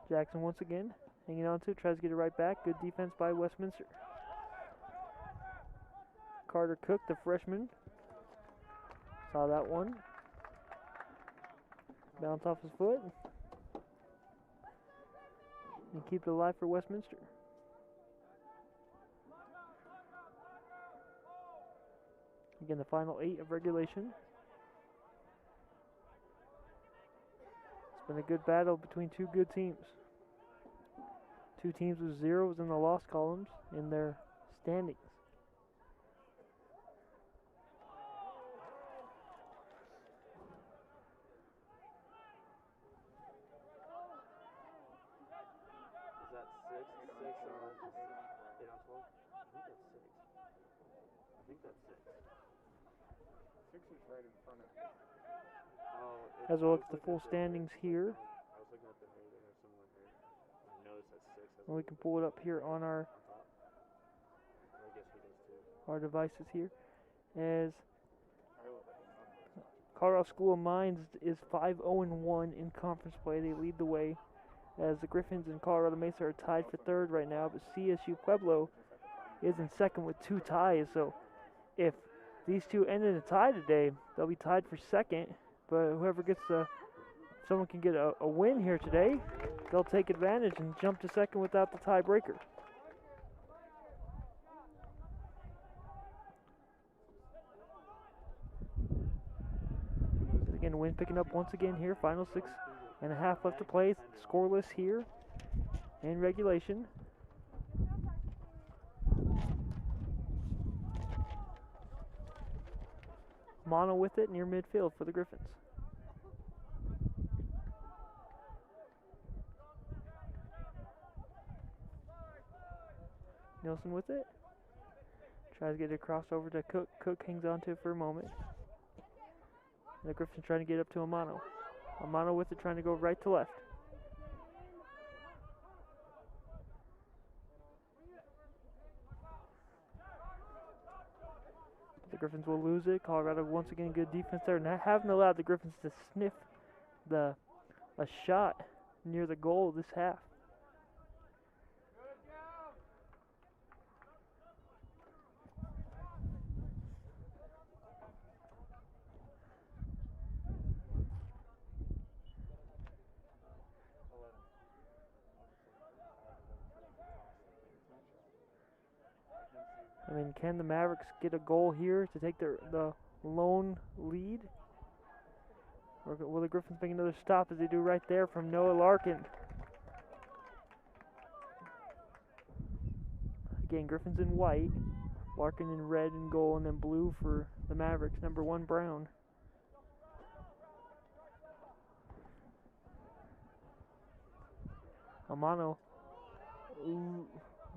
Jackson once again hanging on to it, tries to get it right back. Good defense by Westminster. Carter Cook, the freshman, saw that one. Bounce off his foot. And keep it alive for Westminster. Again, the final 8 of regulation. It's been a good battle between two good teams. Two teams with zeros in the loss columns in their standings. Is that 6? 6 or 8 on 12? I think that's 6. 6 is right in front of me. Oh, As we look at the full standings here, I was looking at the hay there somewhere here. I noticed that's 6. and we can pull it up here on our I guess he does too. our devices here, as Colorado School of Mines is 5-0-1 in conference play. They lead the way, as the Griffins and Colorado Mesa are tied for 3rd right now, but CSU Pueblo is in 2nd with 2 ties. So if these two end in a tie today, they'll be tied for 2nd. But whoever gets someone can get a win here today, they'll take advantage and jump to second without the tiebreaker. Again, wind picking up once again here. Final 6.5 left to play. Scoreless here in regulation. Mono with it near midfield for the Griffins. Nielsen with it. Tries to get it across over to Cook. Cook hangs on to it for a moment. And the Griffins trying to get up to Amano. Amano with it, trying to go right to left. The Griffins will lose it. Colorado once again good defense there. And haven't allowed the Griffins to sniff a shot near the goal this half. I mean, can the Mavericks get a goal here to take the lone lead? Or will the Griffins make another stop as they do right there from Noah Larkin? Again, Griffins in white, Larkin in red and goal, and then blue for the Mavericks, number 1 Brown. Amano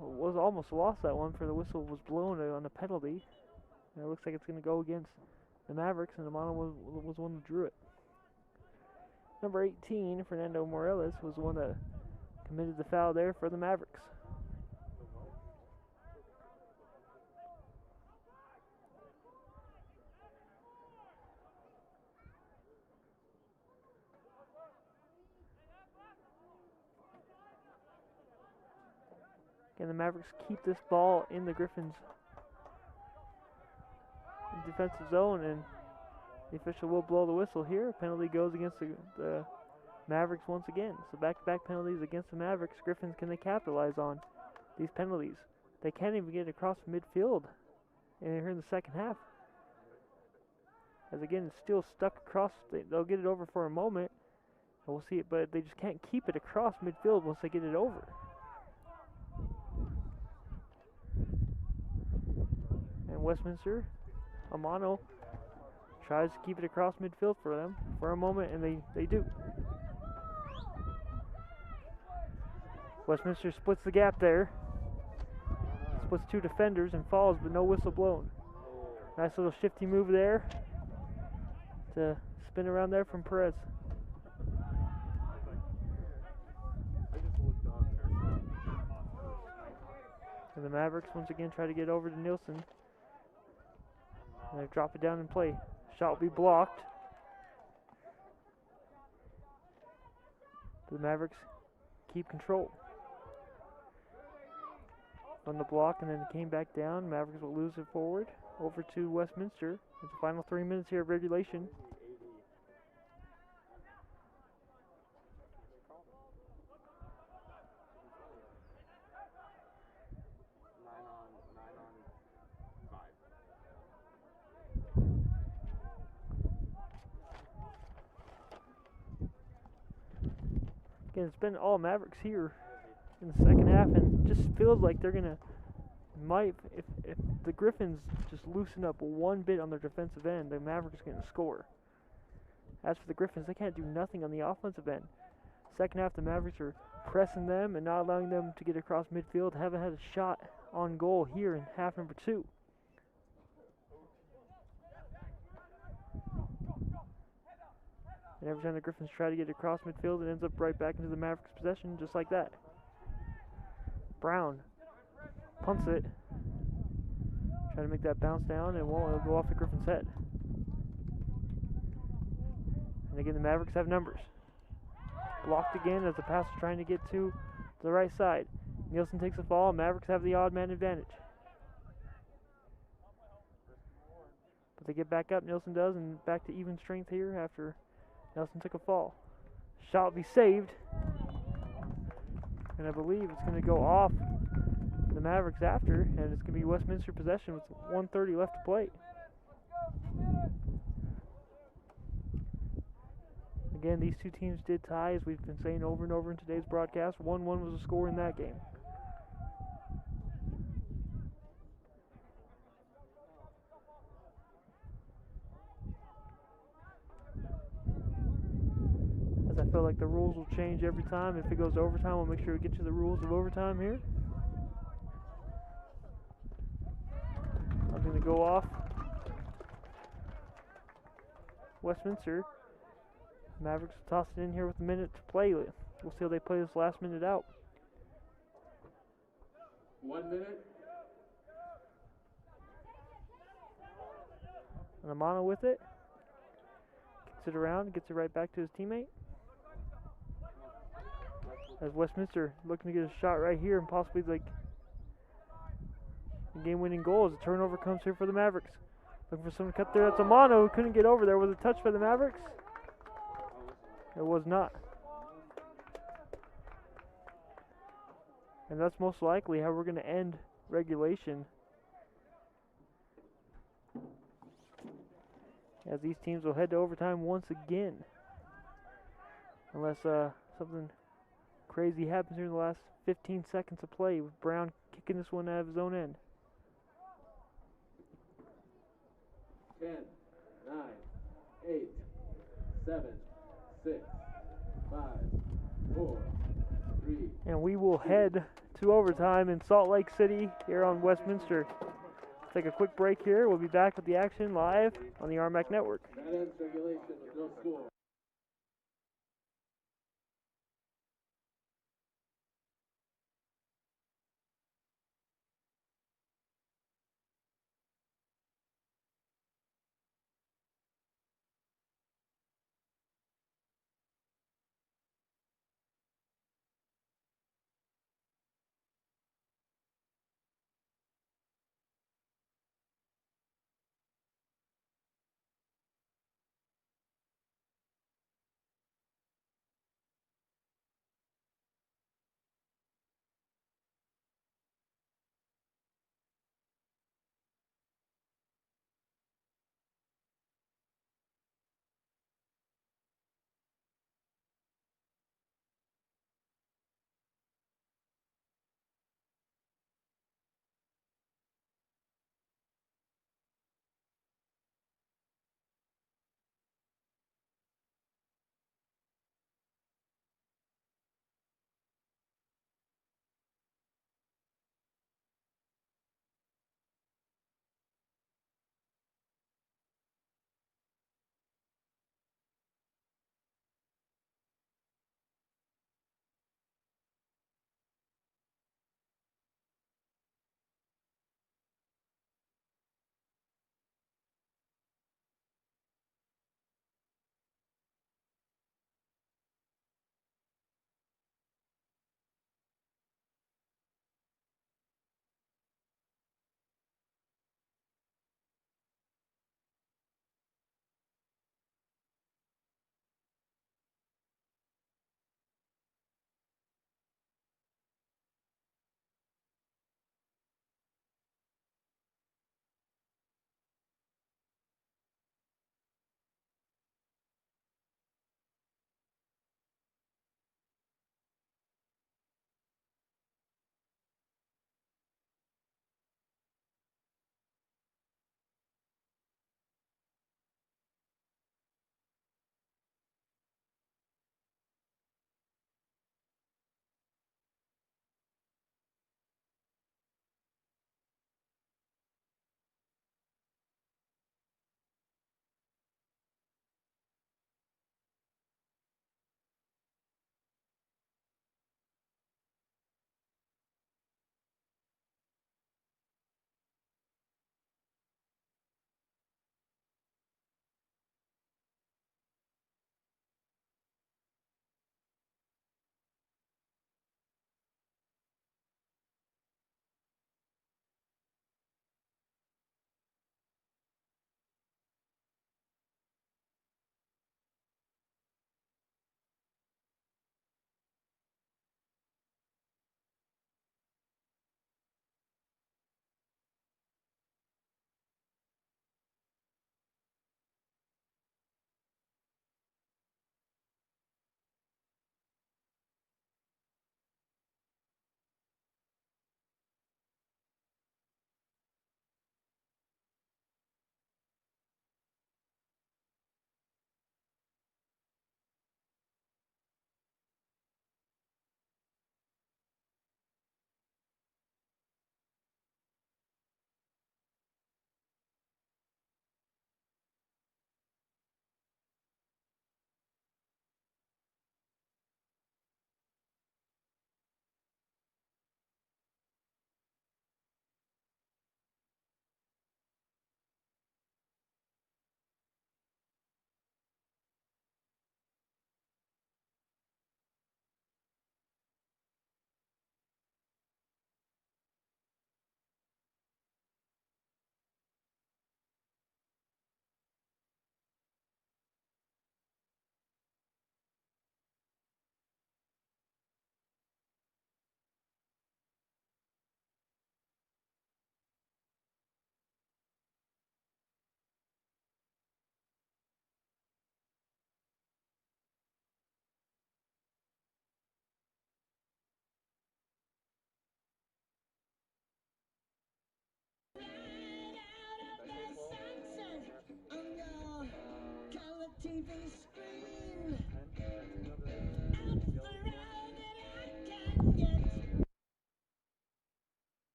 was almost lost that one, for the whistle was blown on a penalty. And it looks like it's going to go against the Mavericks, and Amano was the one who drew it. Number 18, Fernando Morales, was the one that committed the foul there for the Mavericks. Again, the Mavericks keep this ball in the Griffins' defensive zone, and the official will blow the whistle here. Penalty goes against the Mavericks once again. So back-to-back penalties against the Mavericks. Griffins, can they capitalize on these penalties? They can't even get across midfield here in the second half. As again, it's still stuck across. They'll get it over for a moment, and we'll see it, but they just can't keep it across midfield once they get it over. And Westminster, Amano tries to keep it across midfield for them for a moment, and they do. Westminster splits the gap there. Splits 2 defenders and falls, but no whistle blown. Nice little shifty move there to spin around there from Perez. And the Mavericks once again try to get over to Nielsen. And they drop it down and play. Shot will be blocked. The Mavericks keep control. On the block, and then it came back down. Mavericks will lose it forward. Over to Westminster. It's the final 3 minutes here of regulation. Again, it's been all Mavericks here in the second half, and just feels like they're gonna if the Griffins just loosen up one bit on their defensive end, the Mavericks are gonna score. As for the Griffins, they can't do nothing on the offensive end. Second half, the Mavericks are pressing them and not allowing them to get across midfield. Haven't had a shot on goal here in half number 2. And every time the Griffins try to get across midfield, it ends up right back into the Mavericks' possession, just like that. Brown punts it. Trying to make that bounce down, and won't. It'll go off the Griffins' head. And again, the Mavericks have numbers. Blocked again as the pass is trying to get to the right side. Nielsen takes a fall. Mavericks have the odd man advantage. But they get back up. Nielsen does, and back to even strength here after Nelson took a fall. Shot will be saved. And I believe it's going to go off the Mavericks after, and it's going to be Westminster possession with 1:30 left to play. Again, these two teams did tie, as we've been saying over and over in today's broadcast. 1-1 was the score in that game. As I feel like the rules will change every time. If it goes to overtime, we'll make sure we get you the rules of overtime here. I'm going to go off Westminster. Mavericks will toss it in here with a minute to play. We'll see how they play this last minute out. 1 minute. And Amano with it. Gets it around, gets it right back to his teammate. As Westminster looking to get a shot right here and possibly like a game-winning goal as a turnover comes here for the Mavericks. Looking for someone to cut there. That's Amano who couldn't get over there. Was a touch by the Mavericks? It was not. And that's most likely how we're going to end regulation, as these teams will head to overtime once again. Unless something crazy happens here in the last 15 seconds of play, with Brown kicking this one out of his own end. 10, 9, 8, 7, 6, 5, 4, 3. And we will head to overtime in Salt Lake City here on Westminster. Let's take a quick break here. We'll be back with the action live on the RMAC Network. That ends regulation with no score.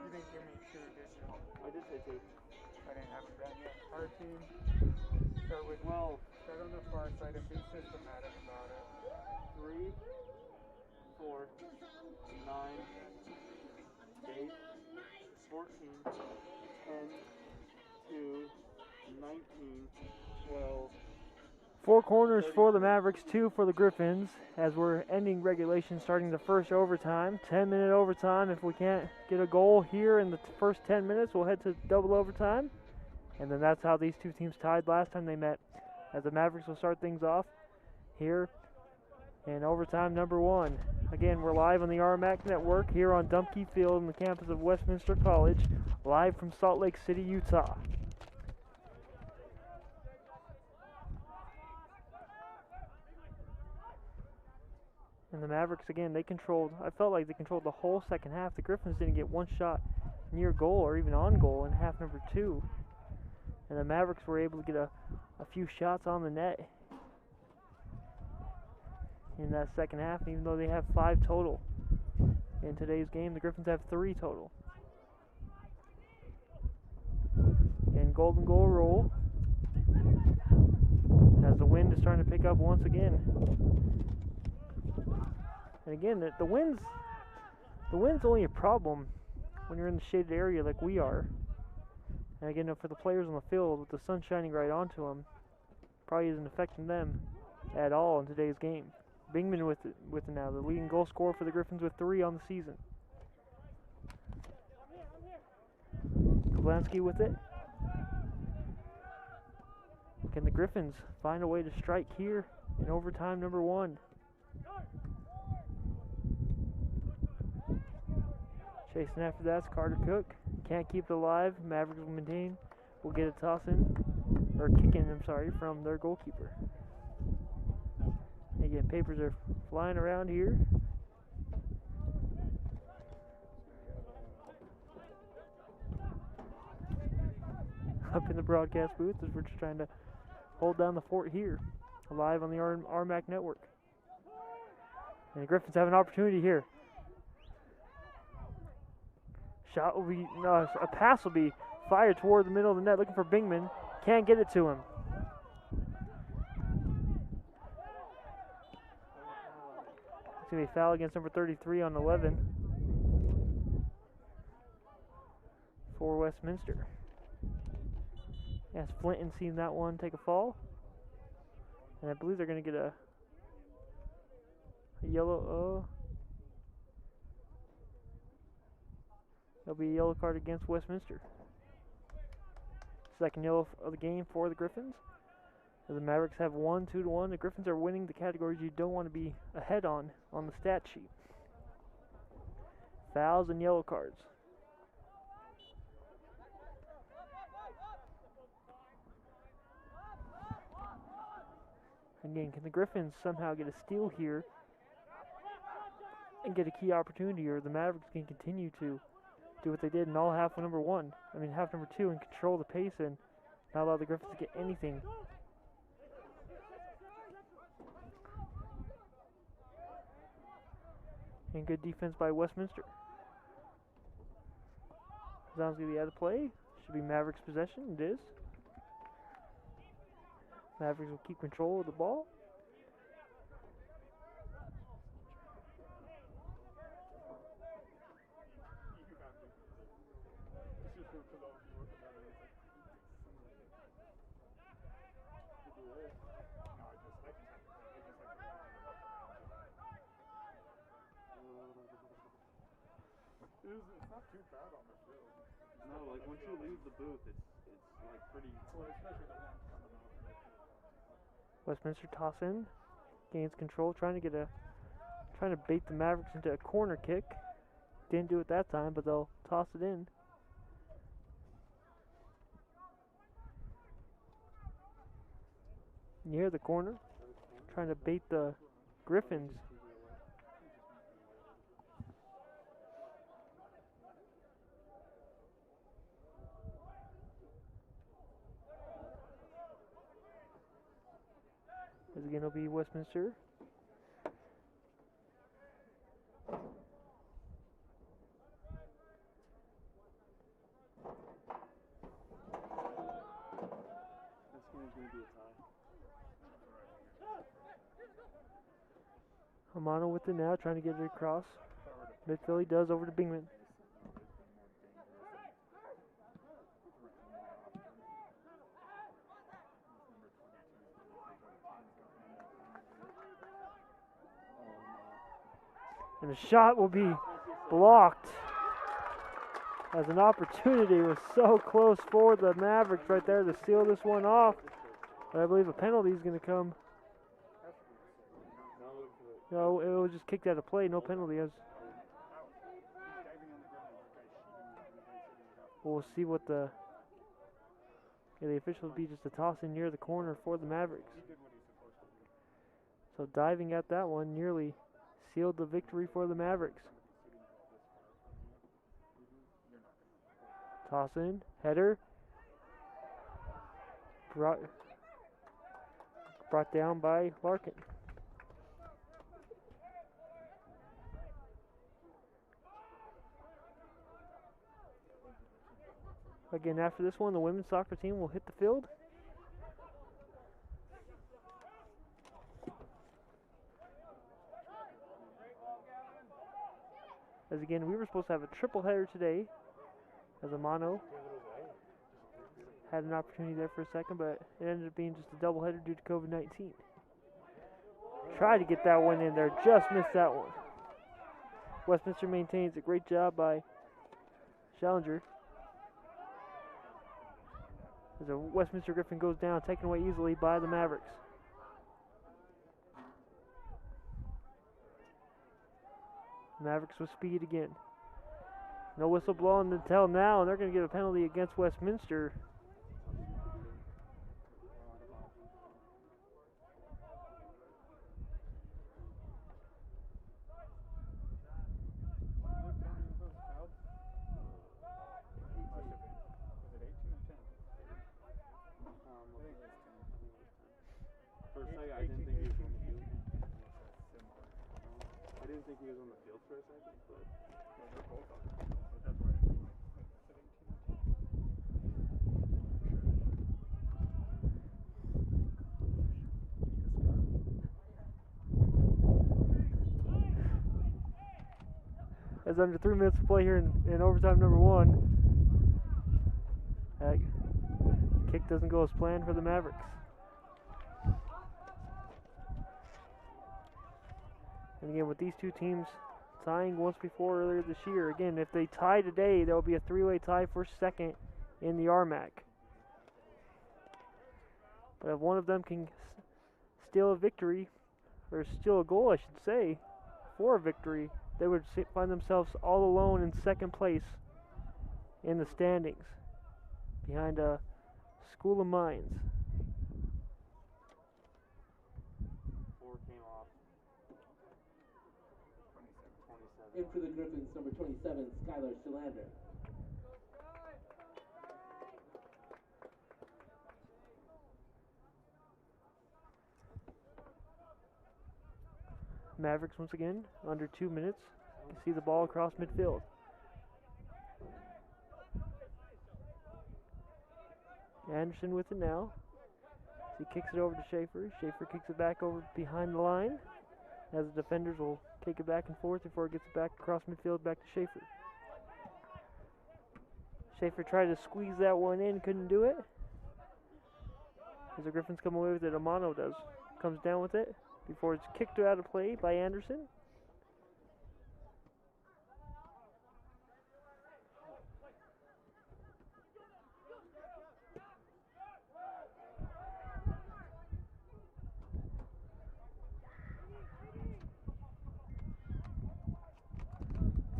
You didn't give me two, did you? I did say 2. I didn't have it down yet. Our team, start with, start on the far side and be systematic about it. 3, 4, 9, 8, 14, 10, 2, 19, 12. 4 corners for the Mavericks, 2 for the Griffins, as we're ending regulation, starting the first overtime. 10-minute overtime. If we can't get a goal here in the first 10 minutes, we'll head to double overtime. And then that's how these two teams tied last time they met, as the Mavericks will start things off here in overtime number 1. Again, we're live on the RMAC network here on Dumpke Field on the campus of Westminster College, live from Salt Lake City, Utah. And the Mavericks, again, I felt like they controlled the whole second half. The Griffins didn't get one shot near goal or even on goal in half number 2. And the Mavericks were able to get a few shots on the net in that second half, even though they have 5 total. In today's game, the Griffins have 3 total. And golden goal roll as the wind is starting to pick up once again. And again, the wind's only a problem when you're in the shaded area like we are. And again, for the players on the field, with the sun shining right onto them, probably isn't affecting them at all in today's game. Bingman with it now, the leading goal scorer for the Griffins with 3 on the season. Kablansky with it. Can the Griffins find a way to strike here in overtime number 1? Chasing after that's Carter Cook. Can't keep it alive. Mavericks will maintain. Will get a toss in, or kick in, I'm sorry, from their goalkeeper. Again, papers are flying around here. Up in the broadcast booth as we're just trying to hold down the fort here, live on the RMAC network. And the Griffins have an opportunity here. Shot will be, no, a pass will be fired toward the middle of the net, looking for Bingman. Can't get it to him. It's going to be a foul against number 33 on 11 for Westminster. Yes, Flinton seen that one take a fall. And I believe they're going to get a yellow. There'll be a yellow card against Westminster. Second yellow of the game for the Griffins. The Mavericks have won 2-1. The Griffins are winning the categories you don't want to be ahead on the stat sheet. Fouls and yellow cards. Again, can the Griffins somehow get a steal here and get a key opportunity, or the Mavericks can continue to do what they did in all half of half number 2, and control the pace and not allow the Griffins to get anything. And good defense by Westminster. Sounds going to be out of play. Should be Mavericks possession. It is. Mavericks will keep control of the ball. It's not too bad on the field. No, like once you leave the booth, it's like pretty. Well, especially the ones coming off. Westminster toss in, gains control, trying to bait the Mavericks into a corner kick. Didn't do it that time, but they'll toss it in. Near the corner, trying to bait the Griffins. This again will be Westminster. Amano with it now, trying to get it across. Midfield he does over to Bingman. And the shot will be blocked. As an opportunity was so close for the Mavericks right there to seal this one off. But I believe a penalty is going to come. No, it was just kicked out of play, no penalty. We'll see what the official will be, just a toss in near the corner for the Mavericks. So diving at that one nearly sealed the victory for the Mavericks. Toss in, header. Brought down by Larkin. Again, after this one, the women's soccer team will hit the field. As again, we were supposed to have a triple header today, as Amano had an opportunity there for a second, but it ended up being just a double header due to COVID-19. Tried to get that one in there, just missed that one. Westminster maintains a great job by Challenger. As a Westminster Griffin goes down, taken away easily by the Mavericks. Mavericks with speed again. No whistle blowing until now, and they're going to get a penalty against Westminster. For a second, I didn't think he was on the field. I didn't think he was on the field for a second, but they're both on the field. But that's right. As under 3 minutes to play here in overtime number 1. Kick doesn't go as planned for the Mavericks. And again, with these two teams tying once before earlier this year, again, if they tie today, there will be a three-way tie for second in the RMAC. But if one of them can steal a victory, or steal a goal, I should say, for a victory, they would find themselves all alone in second place in the standings, behind a School of Mines. In for the Griffins, number 27, Skylar Shalander. Mavericks once again, under 2 minutes. You see the ball across midfield. Anderson with it now. He kicks it over to Schaefer. Schaefer kicks it back over behind the line, as the defenders will kick it back and forth before it gets back across midfield back to Schaefer. Schaefer tried to squeeze that one in, couldn't do it. As the Griffins come away with it, Amano does. Comes down with it before it's kicked out of play by Anderson.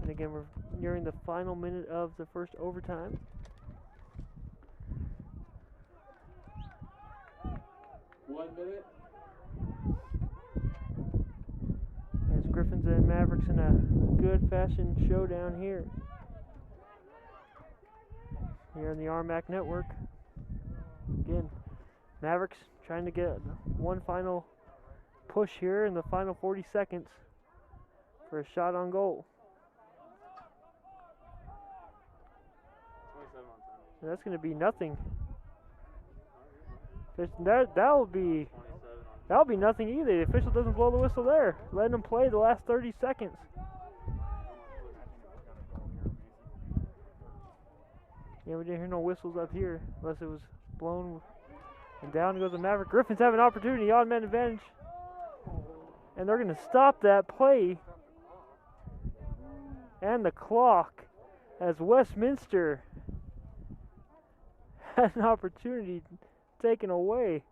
And again, we're nearing the final minute of the first overtime. 1 minute. As Griffins and Mavericks in a good fashion showdown here. Here in the RMAC network. Again, Mavericks trying to get one final push here in the final 40 seconds for a shot on goal. And that's going to be nothing. That will be That'll be nothing either. The official doesn't blow the whistle there. Letting them play the last 30 seconds. Yeah, we didn't hear no whistles up here unless it was blown. And down goes the Maverick. Griffins have an opportunity, odd man advantage. And they're going to stop that play. And the clock as Westminster has an opportunity taken away.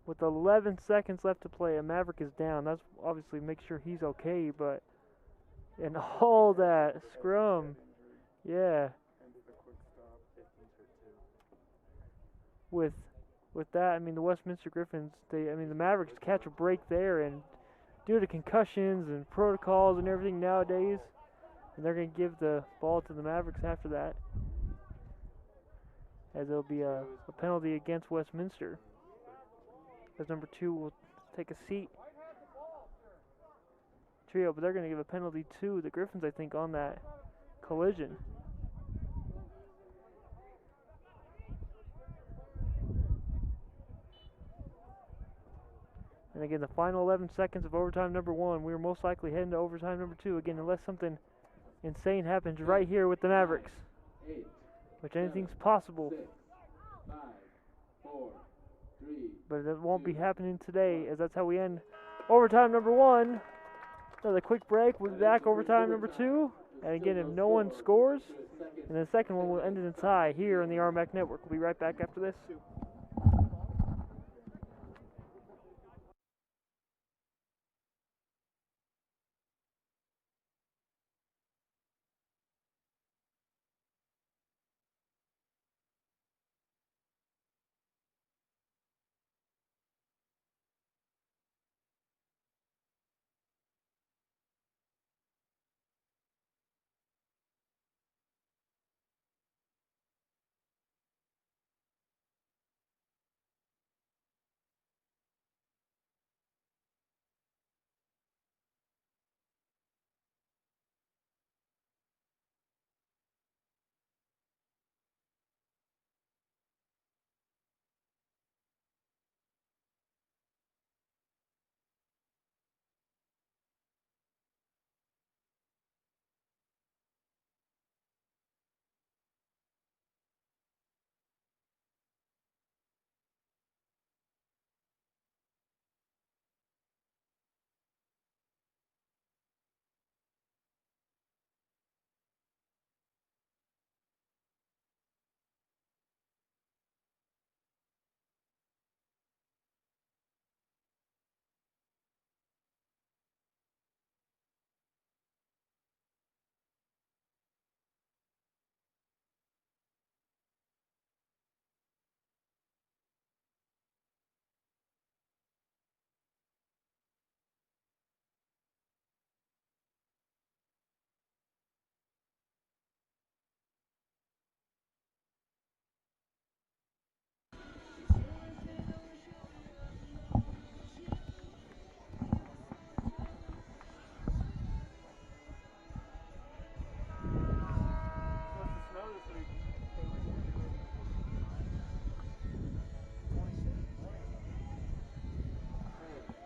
With 11 seconds left to play, a Maverick is down. That's obviously make sure he's okay, but and all that scrum, yeah. With that, I mean the Westminster Griffins, the Mavericks catch a break there, and due to concussions and protocols and everything nowadays, and they're going to give the ball to the Mavericks after that, as there'll be a penalty against Westminster. As number 2 will take a seat. Trio, but they're going to give a penalty to the Griffins, I think, on that collision. And again, the final 11 seconds of overtime number 1. We are most likely heading to overtime number 2. Again, unless something insane happens right here with the Mavericks. Which anything's possible. 6, 5, 4, 3. But it won't be happening today, as that's how we end overtime number 1. Another quick break. We'll be back overtime number 2. And again, if no one scores, and the second one will end in a tie here on the RMAC Network. We'll be right back after this.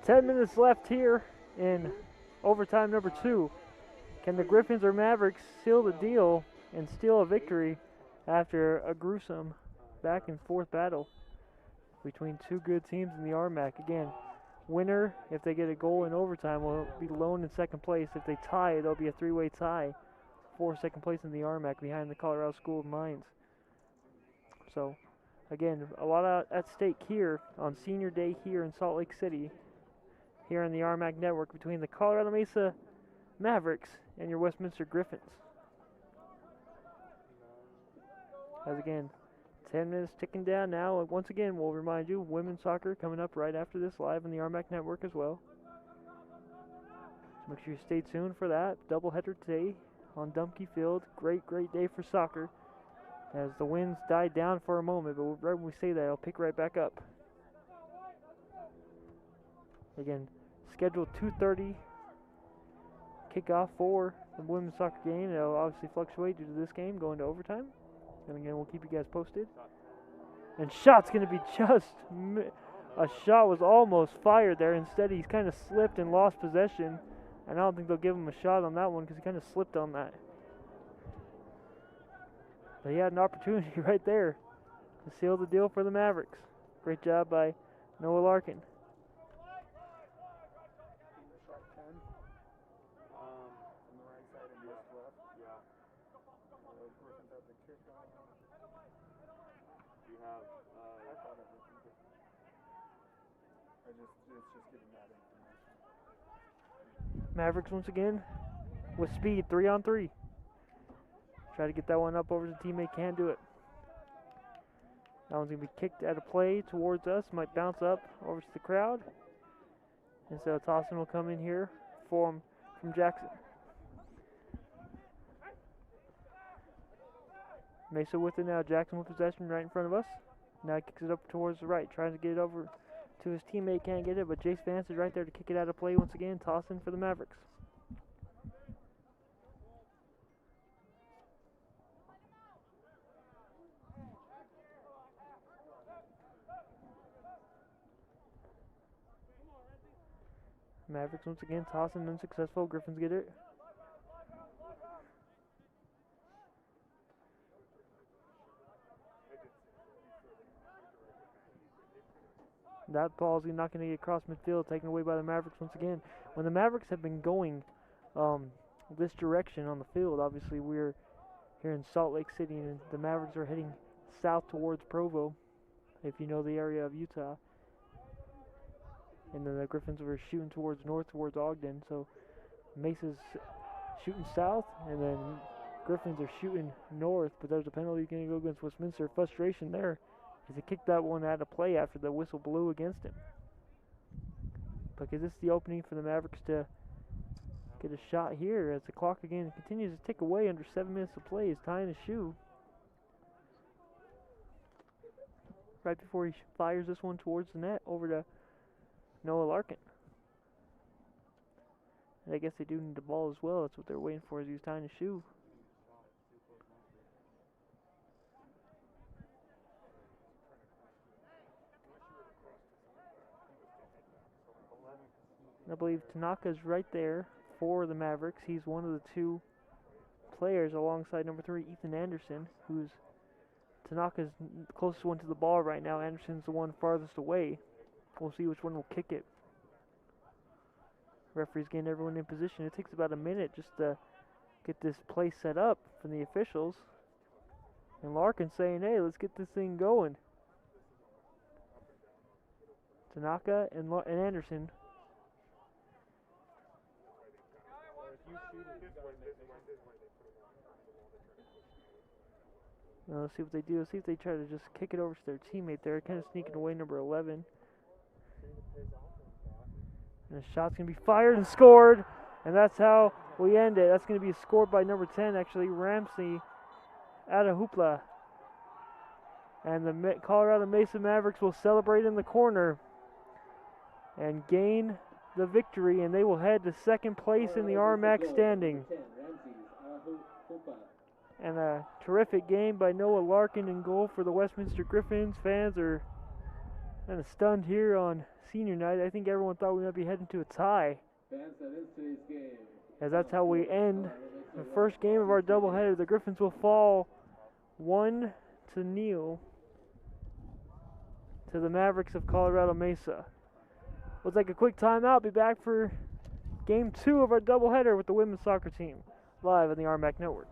Ten minutes left here in overtime number 2. Can the Griffins or Mavericks seal the deal and steal a victory after a gruesome back and forth battle between two good teams in the RMAC? Again, winner, if they get a goal in overtime, will be lone in second place. If they tie, there'll be a 3-way tie for second place in the RMAC behind the Colorado School of Mines. So, again, a lot at stake here on Senior Day here in Salt Lake City, here on the RMAC Network, between the Colorado Mesa Mavericks and your Westminster Griffins. As again, 10 minutes ticking down now. And once again, we'll remind you, women's soccer coming up right after this live on the RMAC Network as well. So make sure you stay tuned for that. Doubleheader today on Dumpke Field. Great day for soccer, as the winds died down for a moment, but right when we say that, it'll pick right back up. Again, scheduled 2:30 kickoff for the women's soccer game. It'll obviously fluctuate due to this game going to overtime. And again, we'll keep you guys posted. And shot's going to be just... A shot was almost fired there. Instead, he's kind of slipped and lost possession. And I don't think they'll give him a shot on that one because he kind of slipped on that. But he had an opportunity right there to seal the deal for the Mavericks. Great job by Noah Larkin. On the right side and just left. Yeah. Griffins have the kick on. You have, I thought it was good. It's just getting that information. Mavericks once again with speed, 3-on-3. Try to get that one up over to the teammate, can't do it. That one's going to be kicked out of play towards us, might bounce up over to the crowd. And so Tossin will come in here from Jackson. Mesa with it now, Jackson with possession right in front of us. Now he kicks it up towards the right, trying to get it over to his teammate, can't get it, but Jace Vance is right there to kick it out of play once again, tossing for the Mavericks. Mavericks once again tossing, unsuccessful. Griffins get it. That ball's not going to get across midfield, taken away by the Mavericks once again. When the Mavericks have been going this direction on the field, obviously we're here in Salt Lake City, and the Mavericks are heading south towards Provo, if you know the area of Utah. And then the Griffins were shooting towards north, towards Ogden. So Mesa's shooting south, and then Griffins are shooting north. But there's a penalty going to go against Westminster. Frustration there as he kicked that one out of play after the whistle blew against him. Because this is the opening for the Mavericks to get a shot here as the clock again continues to tick away under 7 minutes of play. He's tying his shoe. Right before he fires this one towards the net over to Noah Larkin. And I guess they do need the ball as well. That's what they're waiting for as he's tying his shoe. I believe Tanaka's right there for the Mavericks. He's one of the two players alongside number 3, Ethan Anderson, who's Tanaka's the closest one to the ball right now. Anderson's the one farthest away. We'll see which one will kick it. Referee's getting everyone in position. It takes about a minute just to get this play set up from the officials. And Larkin's saying, hey, let's get this thing going. Tanaka and Anderson. Now let's see what they do. Let's see if they try to just kick it over to their teammate there. Kind of sneaking away number 11. And the shot's going to be fired and scored. And that's how we end it. That's going to be scored by number 10, actually, Ramsey Adahupla. And the Colorado Mesa Mavericks will celebrate in the corner and gain the victory. And they will head to second place in the RMAC standing. And a terrific game by Noah Larkin in goal for the Westminster Griffins. Fans are kind of stunned here on senior night. I think everyone thought we might be heading to a tie. As that's how we end the first game of our doubleheader. The Griffins will fall 1-0 to the Mavericks of Colorado Mesa. We'll take a quick timeout. Be back for game 2 of our doubleheader with the women's soccer team live on the RMAC Network.